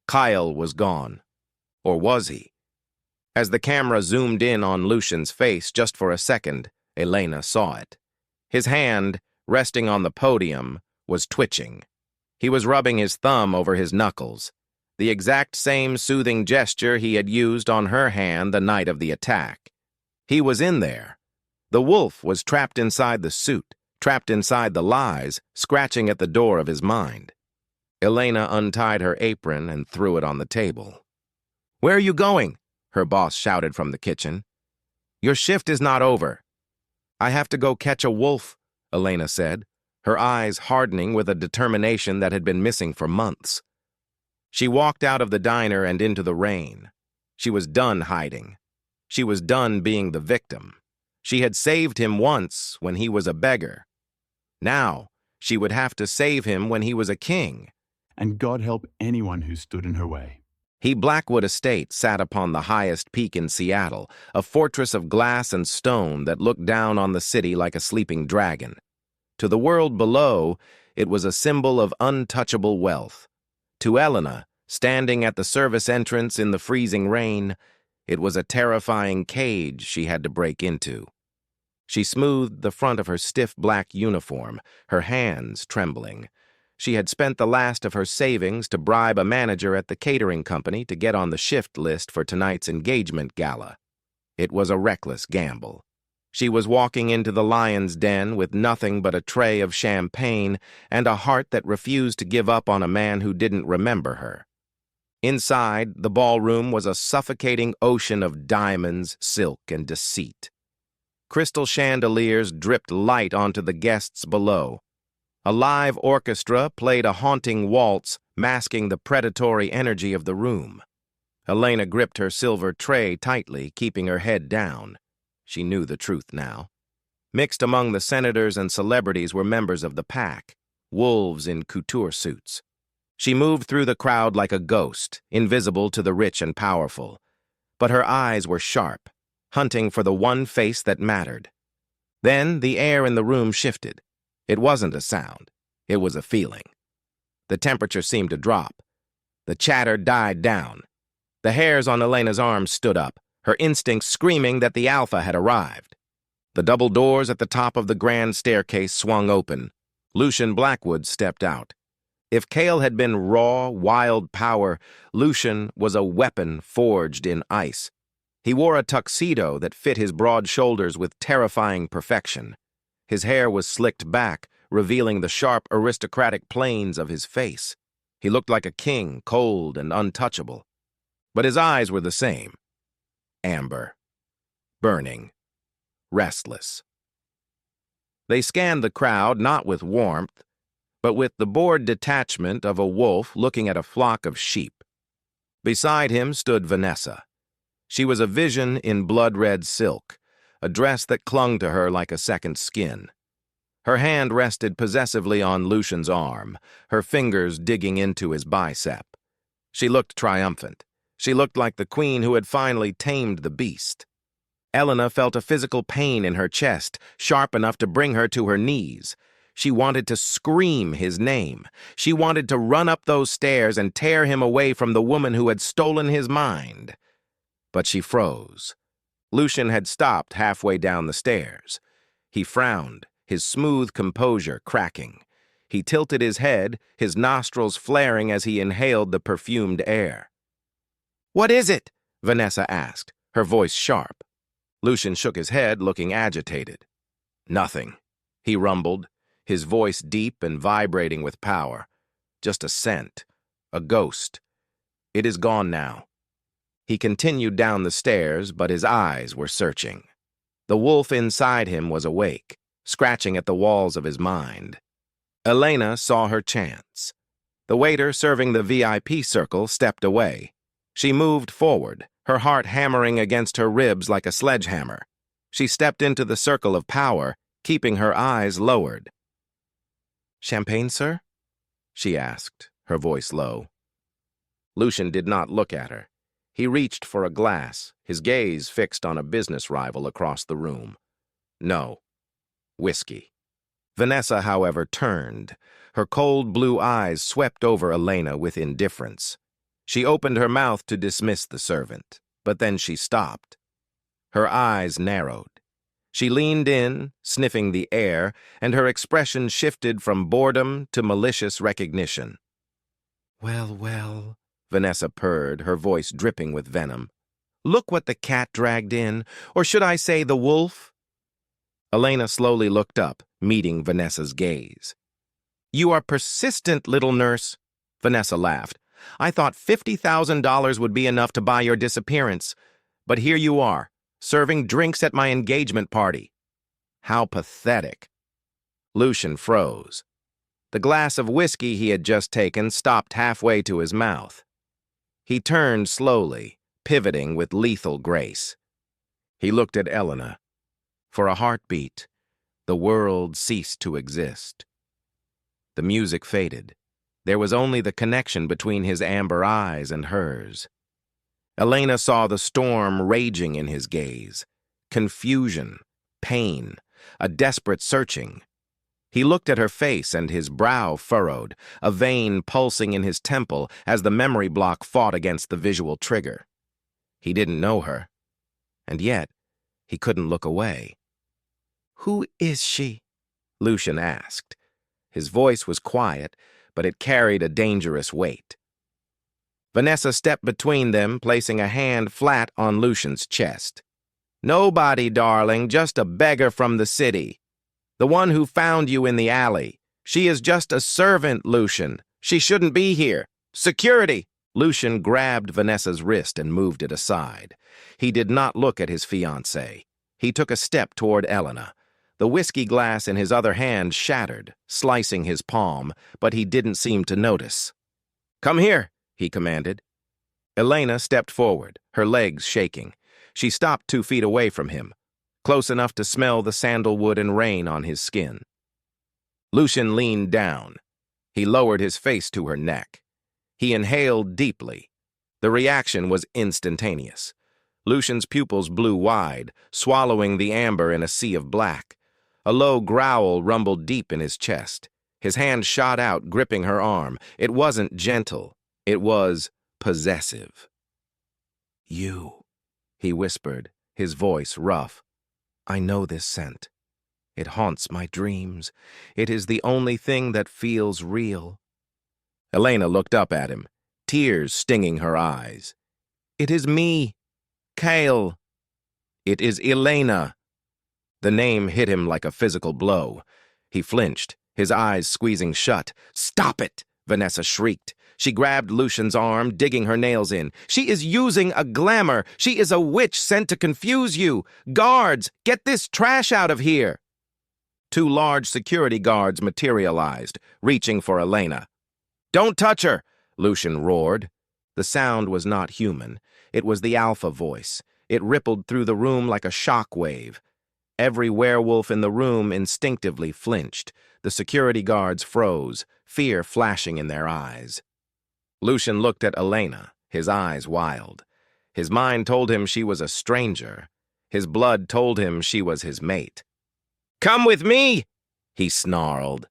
Kael was gone. Or was he? As the camera zoomed in on Lucian's face just for a second, Elena saw it. His hand, resting on the podium, was twitching. He was rubbing his thumb over his knuckles, the exact same soothing gesture he had used on her hand the night of the attack. He was in there. The wolf was trapped inside the suit, trapped inside the lies, scratching at the door of his mind. Elena untied her apron and threw it on the table. "Where are you going?" her boss shouted from the kitchen. "Your shift is not over." "I have to go catch a wolf," Elena said, her eyes hardening with a determination that had been missing for months. She walked out of the diner and into the rain. She was done hiding. She was done being the victim. She had saved him once when he was a beggar. Now, she would have to save him when he was a king. And God help anyone who stood in her way. Blackwood Estate sat upon the highest peak in Seattle, a fortress of glass and stone that looked down on the city like a sleeping dragon. To the world below, it was a symbol of untouchable wealth. To Elena, standing at the service entrance in the freezing rain, it was a terrifying cage she had to break into. She smoothed the front of her stiff black uniform, her hands trembling. She had spent the last of her savings to bribe a manager at the catering company to get on the shift list for tonight's engagement gala. It was a reckless gamble. She was walking into the lion's den with nothing but a tray of champagne and a heart that refused to give up on a man who didn't remember her. Inside, the ballroom was a suffocating ocean of diamonds, silk, and deceit. Crystal chandeliers dripped light onto the guests below. A live orchestra played a haunting waltz, masking the predatory energy of the room. Elena gripped her silver tray tightly, keeping her head down. She knew the truth now. Mixed among the senators and celebrities were members of the pack, wolves in couture suits. She moved through the crowd like a ghost, invisible to the rich and powerful. But her eyes were sharp, hunting for the one face that mattered. Then the air in the room shifted. It wasn't a sound. It was a feeling. The temperature seemed to drop. The chatter died down. The hairs on Elena's arms stood up, her instincts screaming that the alpha had arrived. The double doors at the top of the grand staircase swung open. Lucian Blackwood stepped out. If Kael had been raw, wild power, Lucian was a weapon forged in ice. He wore a tuxedo that fit his broad shoulders with terrifying perfection. His hair was slicked back, revealing the sharp, aristocratic planes of his face. He looked like a king, cold and untouchable. But his eyes were the same. Amber. Burning. Restless. They scanned the crowd not with warmth, but with the bored detachment of a wolf looking at a flock of sheep. Beside him stood Vanessa. She was a vision in blood-red silk, a dress that clung to her like a second skin. Her hand rested possessively on Lucian's arm, her fingers digging into his bicep. She looked triumphant. She looked like the queen who had finally tamed the beast. Elena felt a physical pain in her chest, sharp enough to bring her to her knees. She wanted to scream his name. She wanted to run up those stairs and tear him away from the woman who had stolen his mind. But she froze. Lucian had stopped halfway down the stairs. He frowned, his smooth composure cracking. He tilted his head, his nostrils flaring as he inhaled the perfumed air. "What is it?" Vanessa asked, her voice sharp. Lucian shook his head, looking agitated. "Nothing," he rumbled, his voice deep and vibrating with power. "Just a scent, a ghost. It is gone now." He continued down the stairs, but his eyes were searching. The wolf inside him was awake, scratching at the walls of his mind. Elena saw her chance. The waiter serving the VIP circle stepped away. She moved forward, her heart hammering against her ribs like a sledgehammer. She stepped into the circle of power, keeping her eyes lowered. "Champagne, sir?" she asked, her voice low. Lucian did not look at her. He reached for a glass, his gaze fixed on a business rival across the room. "No. Whiskey." Vanessa, however, turned. Her cold blue eyes swept over Elena with indifference. She opened her mouth to dismiss the servant, but then she stopped. Her eyes narrowed. She leaned in, sniffing the air, and her expression shifted from boredom to malicious recognition. "Well, well," Vanessa purred, her voice dripping with venom. "Look what the cat dragged in, or should I say the wolf?" Elena slowly looked up, meeting Vanessa's gaze. "You are persistent, little nurse," Vanessa laughed. "I thought $50,000 would be enough to buy your disappearance. But here you are, serving drinks at my engagement party. How pathetic." Lucian froze. The glass of whiskey he had just taken stopped halfway to his mouth. He turned slowly, pivoting with lethal grace. He looked at Elena. For a heartbeat, the world ceased to exist. The music faded. There was only the connection between his amber eyes and hers. Elena saw the storm raging in his gaze. Confusion, pain, a desperate searching. He looked at her face and his brow furrowed, a vein pulsing in his temple as the memory block fought against the visual trigger. He didn't know her, and yet he couldn't look away. "Who is she?" Lucian asked. His voice was quiet, but it carried a dangerous weight. Vanessa stepped between them, placing a hand flat on Lucian's chest. "Nobody, darling, just a beggar from the city. The one who found you in the alley. She is just a servant, Lucian. She shouldn't be here. Security!" Lucian grabbed Vanessa's wrist and moved it aside. He did not look at his fiancée. He took a step toward Elena. The whiskey glass in his other hand shattered, slicing his palm, but he didn't seem to notice. "Come here," he commanded. Elena stepped forward, her legs shaking. She stopped 2 feet away from him, close enough to smell the sandalwood and rain on his skin. Lucian leaned down. He lowered his face to her neck. He inhaled deeply. The reaction was instantaneous. Lucian's pupils blew wide, swallowing the amber in a sea of black. A low growl rumbled deep in his chest. His hand shot out, gripping her arm. It wasn't gentle. It was possessive. "You," he whispered, his voice rough. "I know this scent. It haunts my dreams. It is the only thing that feels real." Elena looked up at him, tears stinging her eyes. "It is me, Kael." "It is Elena." The name hit him like a physical blow. He flinched, his eyes squeezing shut. "Stop it!" Vanessa shrieked. She grabbed Lucian's arm, digging her nails in. "She is using a glamour. She is a witch sent to confuse you. Guards, get this trash out of here!" Two large security guards materialized, reaching for Elena. "Don't touch her!" Lucian roared. The sound was not human. It was the alpha voice. It rippled through the room like a shock wave. Every werewolf in the room instinctively flinched. The security guards froze, fear flashing in their eyes. Lucian looked at Elena, his eyes wild. His mind told him she was a stranger. His blood told him she was his mate. "Come with me!" he snarled.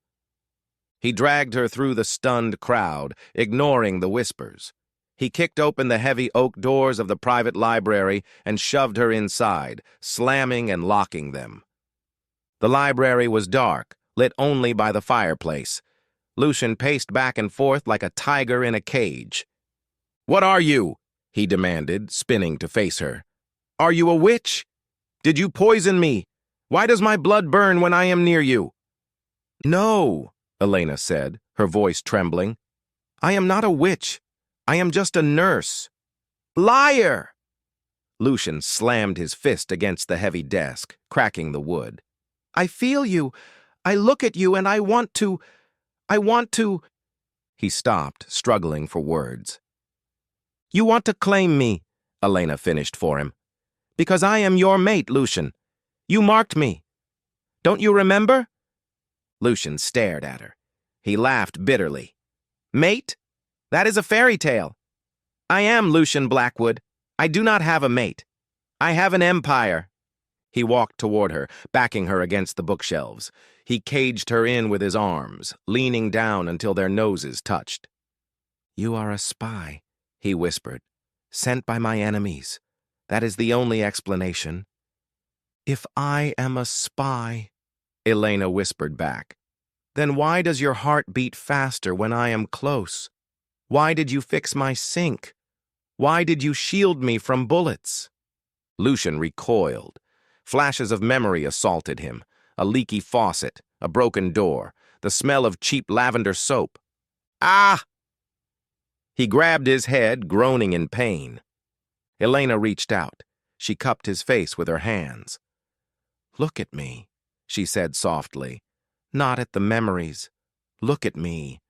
He dragged her through the stunned crowd, ignoring the whispers. He kicked open the heavy oak doors of the private library and shoved her inside, slamming and locking them. The library was dark, lit only by the fireplace. Lucian paced back and forth like a tiger in a cage. "What are you?" he demanded, spinning to face her. "Are you a witch? Did you poison me? Why does my blood burn when I am near you?" "No," Elena said, her voice trembling. "I am not a witch. I am just a nurse." "Liar!" Lucian slammed his fist against the heavy desk, cracking the wood. "I feel you. I look at you and I want to. He stopped, struggling for words. "You want to claim me," Elena finished for him. "Because I am your mate, Lucian. You marked me. Don't you remember?" Lucian stared at her. He laughed bitterly. "Mate? That is a fairy tale. I am Lucian Blackwood. I do not have a mate. I have an empire." He walked toward her, backing her against the bookshelves. He caged her in with his arms, leaning down until their noses touched. "You are a spy," he whispered, "sent by my enemies. That is the only explanation." "If I am a spy," Elena whispered back, "then why does your heart beat faster when I am close? Why did you fix my sink? Why did you shield me from bullets?" Lucian recoiled. Flashes of memory assaulted him. A leaky faucet, a broken door, the smell of cheap lavender soap. "Ah!" He grabbed his head, groaning in pain. Elena reached out. She cupped his face with her hands. "Look at me," she said softly. "Not at the memories. Look at me."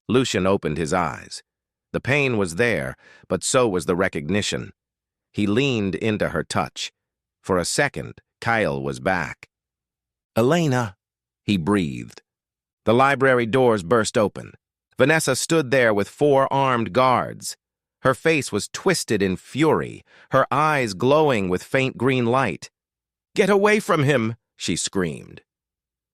Lucian opened his eyes. The pain was there, but so was the recognition. He leaned into her touch. For a second, Kael was back. "Elena," he breathed. The library doors burst open. Vanessa stood there with 4 armed guards. Her face was twisted in fury, her eyes glowing with faint green light. "Get away from him!" she screamed.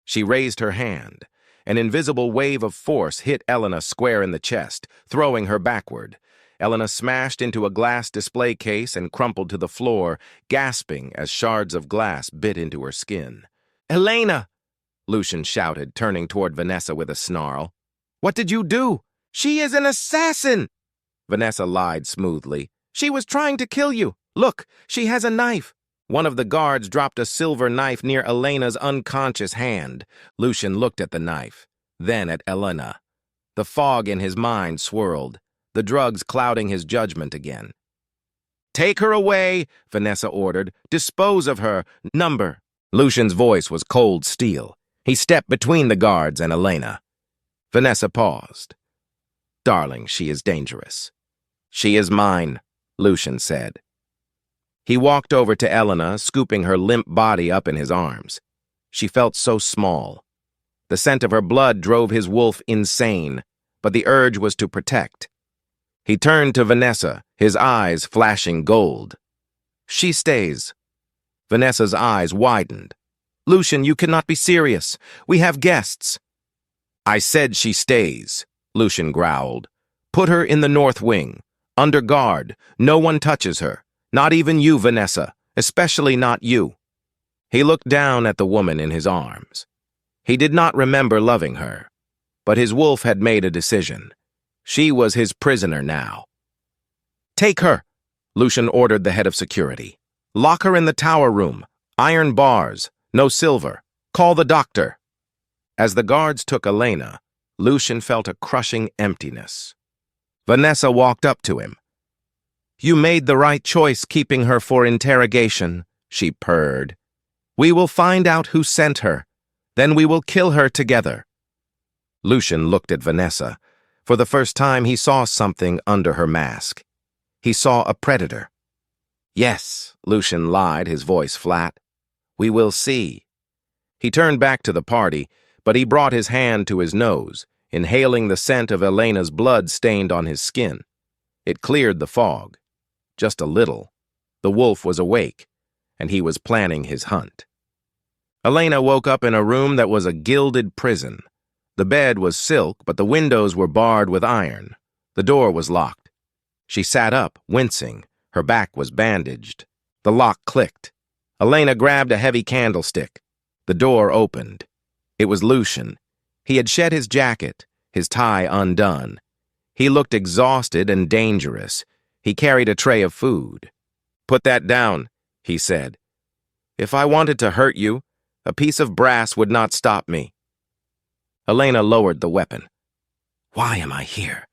She raised her hand. An invisible wave of force hit Elena square in the chest, throwing her backward. Elena smashed into a glass display case and crumpled to the floor, gasping as shards of glass bit into her skin. "Elena!" Lucian shouted, turning toward Vanessa with a snarl. "What did you do?" "She is an assassin!" Vanessa lied smoothly. "She was trying to kill you. Look, she has a knife." One of the guards dropped a silver knife near Elena's unconscious hand. Lucian looked at the knife, then at Elena. The fog in his mind swirled, the drugs clouding his judgment again. "Take her away," Vanessa ordered. "Dispose of her. Number." Lucian's voice was cold steel. He stepped between the guards and Elena. Vanessa paused. "Darling, she is dangerous." "She is mine," Lucian said. He walked over to Elena, scooping her limp body up in his arms. She felt so small. The scent of her blood drove his wolf insane, but the urge was to protect. He turned to Vanessa, his eyes flashing gold. "She stays." Vanessa's eyes widened. "Lucian, you cannot be serious. We have guests." "I said she stays," Lucian growled. "Put her in the north wing, under guard. No one touches her. Not even you, Vanessa, especially not you." He looked down at the woman in his arms. He did not remember loving her, but his wolf had made a decision. She was his prisoner now. "Take her," Lucian ordered the head of security. "Lock her in the tower room. Iron bars, no silver. Call the doctor." As the guards took Elena, Lucian felt a crushing emptiness. Vanessa walked up to him. "You made the right choice keeping her for interrogation," she purred. "We will find out who sent her. Then we will kill her together." Lucian looked at Vanessa. For the first time, he saw something under her mask. He saw a predator. "Yes," Lucian lied, his voice flat. "We will see." He turned back to the party, but he brought his hand to his nose, inhaling the scent of Elena's blood stained on his skin. It cleared the fog. Just a little. The wolf was awake, and he was planning his hunt. Elena woke up in a room that was a gilded prison. The bed was silk, but the windows were barred with iron. The door was locked. She sat up, wincing. Her back was bandaged. The lock clicked. Elena grabbed a heavy candlestick. The door opened. It was Lucian. He had shed his jacket, his tie undone. He looked exhausted and dangerous. He carried a tray of food. "Put that down," he said. "If I wanted to hurt you, a piece of brass would not stop me." Elena lowered the weapon. "Why am I here?"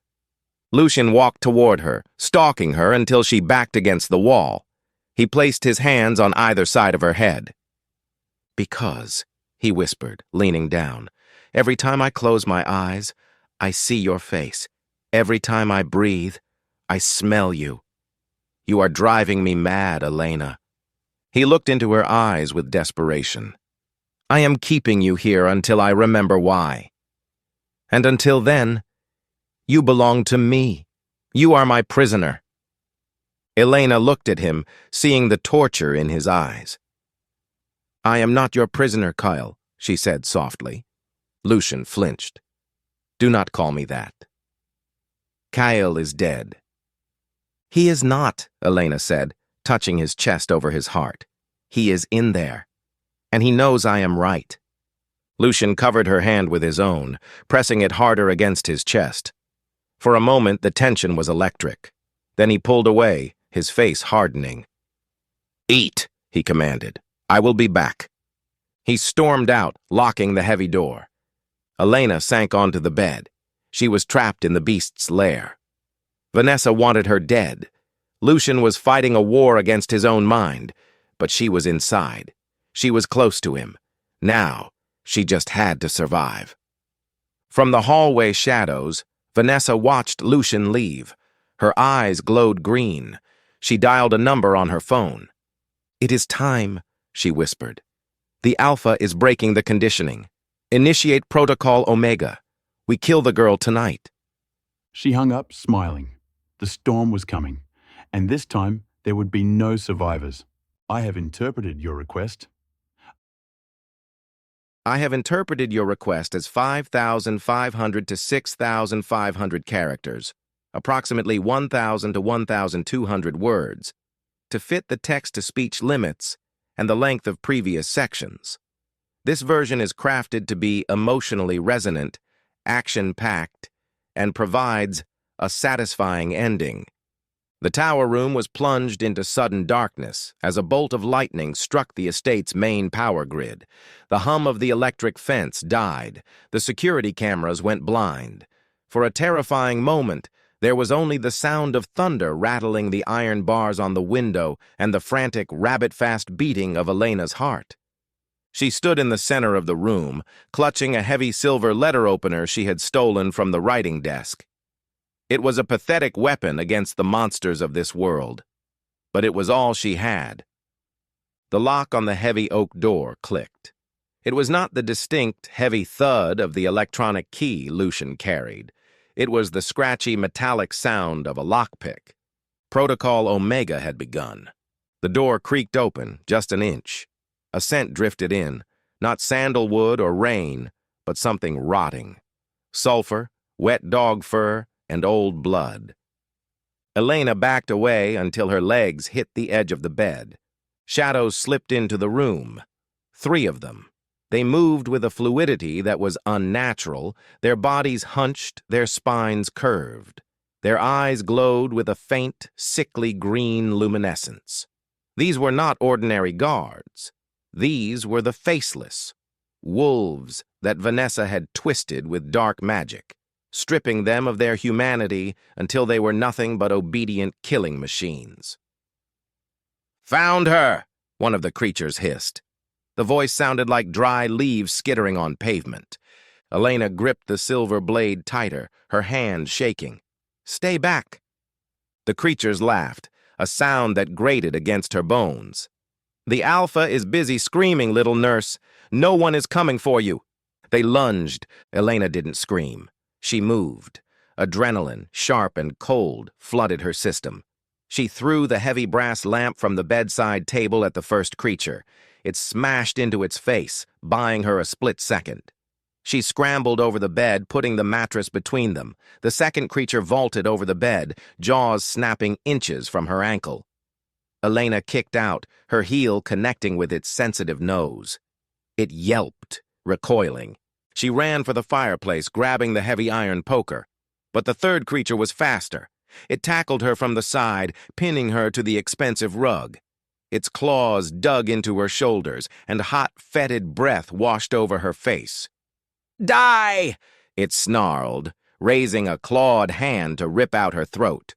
Lucian walked toward her, stalking her until she backed against the wall. He placed his hands on either side of her head. "Because," he whispered, leaning down, "every time I close my eyes, I see your face. Every time I breathe, I smell you. You are driving me mad, Elena." He looked into her eyes with desperation. "I am keeping you here until I remember why. And until then, you belong to me. You are my prisoner." Elena looked at him, seeing the torture in his eyes. "I am not your prisoner, Kael," she said softly. Lucian flinched. "Do not call me that." "Kael is dead." "He is not," Elena said, touching his chest over his heart. "He is in there. And he knows I am right." Lucian covered her hand with his own, pressing it harder against his chest. For a moment, the tension was electric. Then he pulled away, his face hardening. "Eat," he commanded. "I will be back." He stormed out, locking the heavy door. Elena sank onto the bed. She was trapped in the beast's lair. Vanessa wanted her dead. Lucian was fighting a war against his own mind, but she was inside. She was close to him. Now, she just had to survive. From the hallway shadows, Vanessa watched Lucian leave. Her eyes glowed green. She dialed a number on her phone. "It is time," she whispered. "The Alpha is breaking the conditioning. Initiate Protocol Omega. We kill the girl tonight." She hung up, smiling. The storm was coming, and this time there would be no survivors. I have interpreted your request. "I have interpreted your request as 5,500 to 6,500 characters, approximately 1,000 to 1,200 words, to fit the text-to-speech limits and the length of previous sections. This version is crafted to be emotionally resonant, action-packed, and provides a satisfying ending." The tower room was plunged into sudden darkness as a bolt of lightning struck the estate's main power grid. The hum of the electric fence died. The security cameras went blind. For a terrifying moment, there was only the sound of thunder rattling the iron bars on the window and the frantic, rabbit-fast beating of Elena's heart. She stood in the center of the room, clutching a heavy silver letter opener she had stolen from the writing desk. It was a pathetic weapon against the monsters of this world, but it was all she had. The lock on the heavy oak door clicked. It was not the distinct, heavy thud of the electronic key Lucian carried. It was the scratchy, metallic sound of a lockpick. Protocol Omega had begun. The door creaked open, just an inch. A scent drifted in, not sandalwood or rain, but something rotting. Sulfur, wet dog fur, and old blood. Elena backed away until her legs hit the edge of the bed. Shadows slipped into the room. 3 of them. They moved with a fluidity that was unnatural, their bodies hunched, their spines curved. Their eyes glowed with a faint, sickly green luminescence. These were not ordinary guards. These were the faceless. wolves that Vanessa had twisted with dark magic, stripping them of their humanity until they were nothing but obedient killing machines. "Found her!" one of the creatures hissed. The voice sounded like dry leaves skittering on pavement. Elena gripped the silver blade tighter, her hand shaking. "Stay back." The creatures laughed, a sound that grated against her bones. "The Alpha is busy screaming, little nurse. No one is coming for you." They lunged. Elena didn't scream. She moved. Adrenaline, sharp and cold, flooded her system. She threw the heavy brass lamp from the bedside table at the first creature. It smashed into its face, buying her a split second. She scrambled over the bed, putting the mattress between them. The second creature vaulted over the bed, jaws snapping inches from her ankle. Elena kicked out, her heel connecting with its sensitive nose. It yelped, recoiling. She ran for the fireplace, grabbing the heavy iron poker. But the third creature was faster. It tackled her from the side, pinning her to the expensive rug. Its claws dug into her shoulders, and hot, fetid breath washed over her face. "Die!" it snarled, raising a clawed hand to rip out her throat.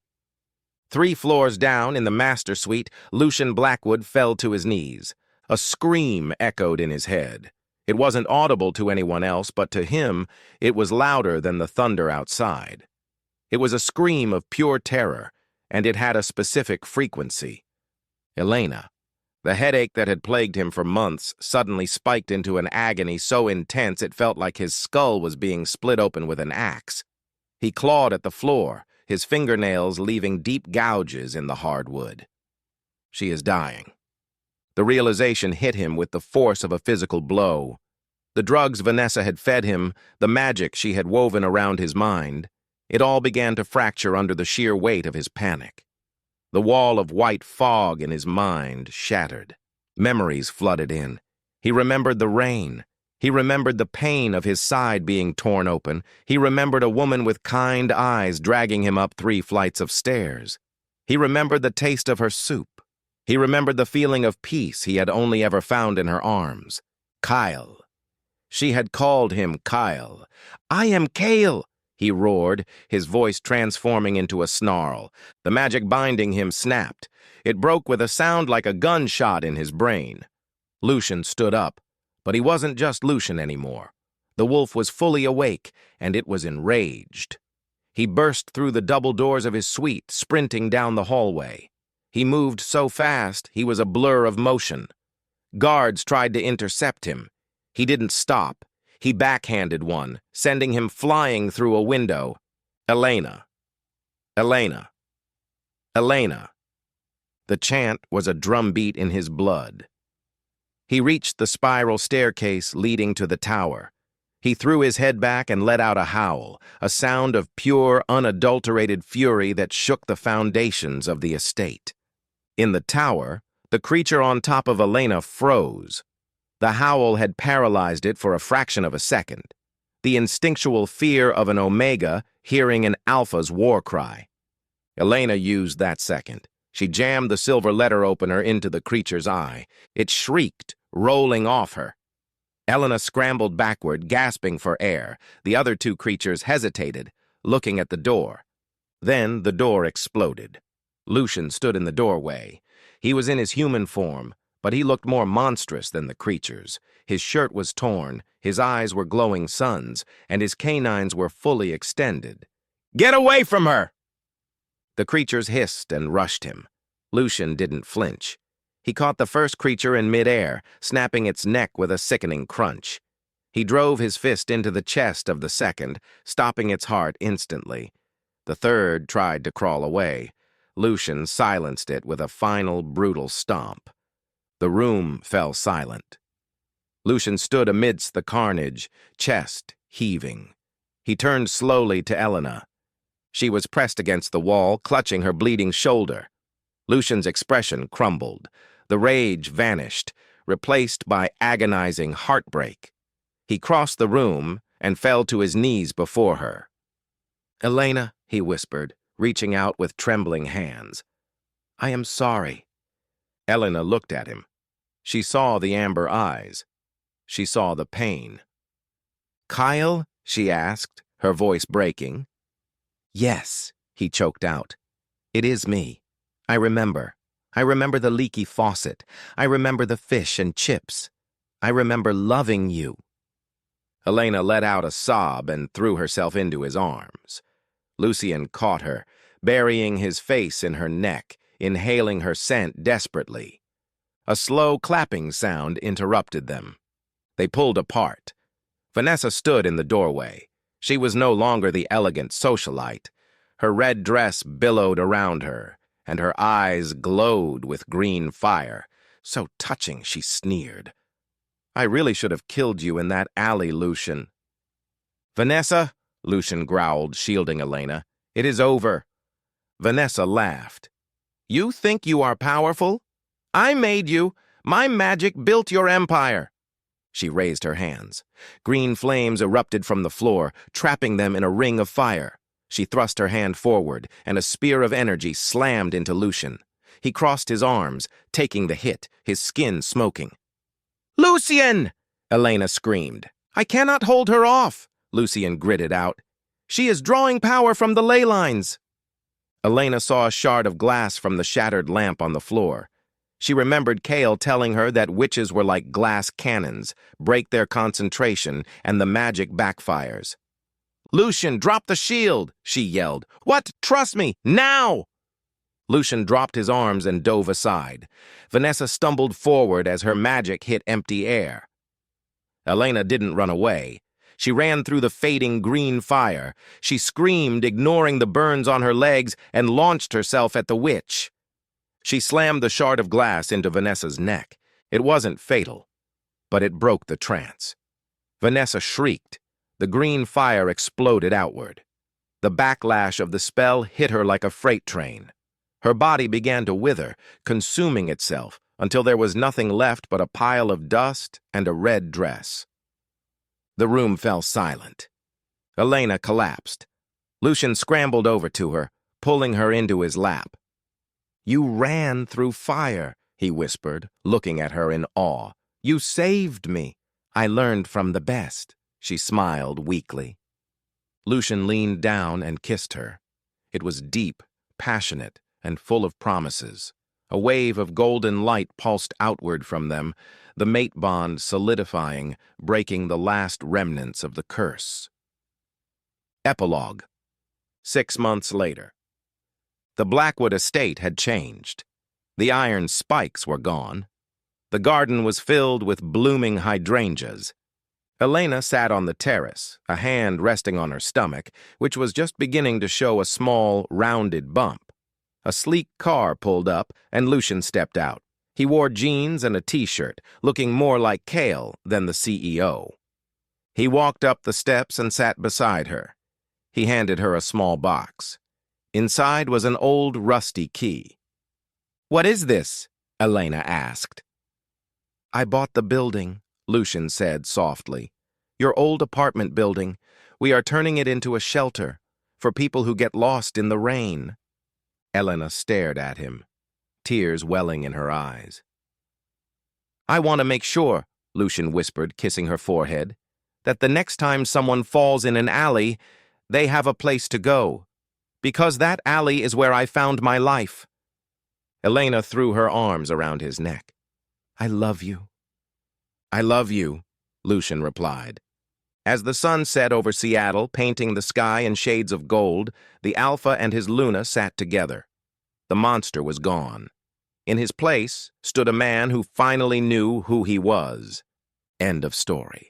3 floors down in the master suite, Lucian Blackwood fell to his knees. A scream echoed in his head. It wasn't audible to anyone else, but to him, it was louder than the thunder outside. It was a scream of pure terror, and it had a specific frequency. Elena. The headache that had plagued him for months suddenly spiked into an agony so intense it felt like his skull was being split open with an axe. He clawed at the floor, his fingernails leaving deep gouges in the hardwood. She is dying. The realization hit him with the force of a physical blow. The drugs Vanessa had fed him, the magic she had woven around his mind, it all began to fracture under the sheer weight of his panic. The wall of white fog in his mind shattered. Memories flooded in. He remembered the rain. He remembered the pain of his side being torn open. He remembered a woman with kind eyes dragging him up 3 flights of stairs. He remembered the taste of her soup. He remembered the feeling of peace he had only ever found in her arms. Kael. She had called him Kael. "I am Kael," he roared, his voice transforming into a snarl. The magic binding him snapped. It broke with a sound like a gunshot in his brain. Lucian stood up, but he wasn't just Lucian anymore. The wolf was fully awake, and it was enraged. He burst through the double doors of his suite, sprinting down the hallway. He moved so fast, he was a blur of motion. Guards tried to intercept him. He didn't stop. He backhanded one, sending him flying through a window. Elena. Elena. Elena. The chant was a drumbeat in his blood. He reached the spiral staircase leading to the tower. He threw his head back and let out a howl, a sound of pure, unadulterated fury that shook the foundations of the estate. In the tower, the creature on top of Elena froze. The howl had paralyzed it for a fraction of a second. The instinctual fear of an Omega hearing an Alpha's war cry. Elena used that second. She jammed the silver letter opener into the creature's eye. It shrieked, rolling off her. Elena scrambled backward, gasping for air. The other 2 creatures hesitated, looking at the door. Then the door exploded. Lucian stood in the doorway. He was in his human form, but he looked more monstrous than the creatures. His shirt was torn, his eyes were glowing suns, and his canines were fully extended. "Get away from her!" The creatures hissed and rushed him. Lucian didn't flinch. He caught the first creature in midair, snapping its neck with a sickening crunch. He drove his fist into the chest of the second, stopping its heart instantly. The third tried to crawl away. Lucian silenced it with a final, brutal stomp. The room fell silent. Lucian stood amidst the carnage, chest heaving. He turned slowly to Elena. She was pressed against the wall, clutching her bleeding shoulder. Lucian's expression crumbled. The rage vanished, replaced by agonizing heartbreak. He crossed the room and fell to his knees before her. "Elena," he whispered, reaching out with trembling hands. "I am sorry." Elena looked at him. She saw the amber eyes. She saw the pain. "Kael?" she asked, her voice breaking. "Yes," he choked out. "It is me. I remember. I remember the leaky faucet. I remember the fish and chips. I remember loving you." Elena let out a sob and threw herself into his arms. Lucian caught her, burying his face in her neck, inhaling her scent desperately. A slow clapping sound interrupted them. They pulled apart. Vanessa stood in the doorway. She was no longer the elegant socialite. Her red dress billowed around her, and her eyes glowed with green fire. "So touching," she sneered. "I really should have killed you in that alley, Lucian." "Vanessa," Lucian growled, shielding Elena, "it is over." Vanessa laughed. "You think you are powerful? I made you. My magic built your empire." She raised her hands. Green flames erupted from the floor, trapping them in a ring of fire. She thrust her hand forward, and a spear of energy slammed into Lucian. He crossed his arms, taking the hit, his skin smoking. "Lucian!" Elena screamed. "I cannot hold her off," Lucian gritted out. "She is drawing power from the ley lines." Elena saw a shard of glass from the shattered lamp on the floor. She remembered Kael telling her that witches were like glass cannons, break their concentration, and the magic backfires. "Lucian, drop the shield!" she yelled. "What? Trust me, now!" Lucian dropped his arms and dove aside. Vanessa stumbled forward as her magic hit empty air. Elena didn't run away. She ran through the fading green fire. She screamed, ignoring the burns on her legs, and launched herself at the witch. She slammed the shard of glass into Vanessa's neck. It wasn't fatal, but it broke the trance. Vanessa shrieked. The green fire exploded outward. The backlash of the spell hit her like a freight train. Her body began to wither, consuming itself, until there was nothing left but a pile of dust and a red dress. The room fell silent. Elena collapsed. Lucian scrambled over to her, pulling her into his lap. "You ran through fire," he whispered, looking at her in awe. "You saved me. I learned from the best." She smiled weakly. Lucian leaned down and kissed her. It was deep, passionate, and full of promises. A wave of golden light pulsed outward from them, the mate bond solidifying, breaking the last remnants of the curse. Epilogue. 6 months later. The Blackwood estate had changed. The iron spikes were gone. The garden was filled with blooming hydrangeas. Elena sat on the terrace, a hand resting on her stomach, which was just beginning to show a small, rounded bump. A sleek car pulled up, and Lucian stepped out. He wore jeans and a t-shirt, looking more like Kael than the CEO. He walked up the steps and sat beside her. He handed her a small box. Inside was an old, rusty key. "What is this?" Elena asked. "I bought the building," Lucian said softly. "Your old apartment building. We are turning it into a shelter for people who get lost in the rain." Elena stared at him, tears welling in her eyes. "I want to make sure," Lucian whispered, kissing her forehead, "that the next time someone falls in an alley, they have a place to go. Because that alley is where I found my life." Elena threw her arms around his neck. "I love you." "I love you," Lucian replied. As the sun set over Seattle, painting the sky in shades of gold, the Alpha and his Luna sat together. The monster was gone. In his place stood a man who finally knew who he was. End of story.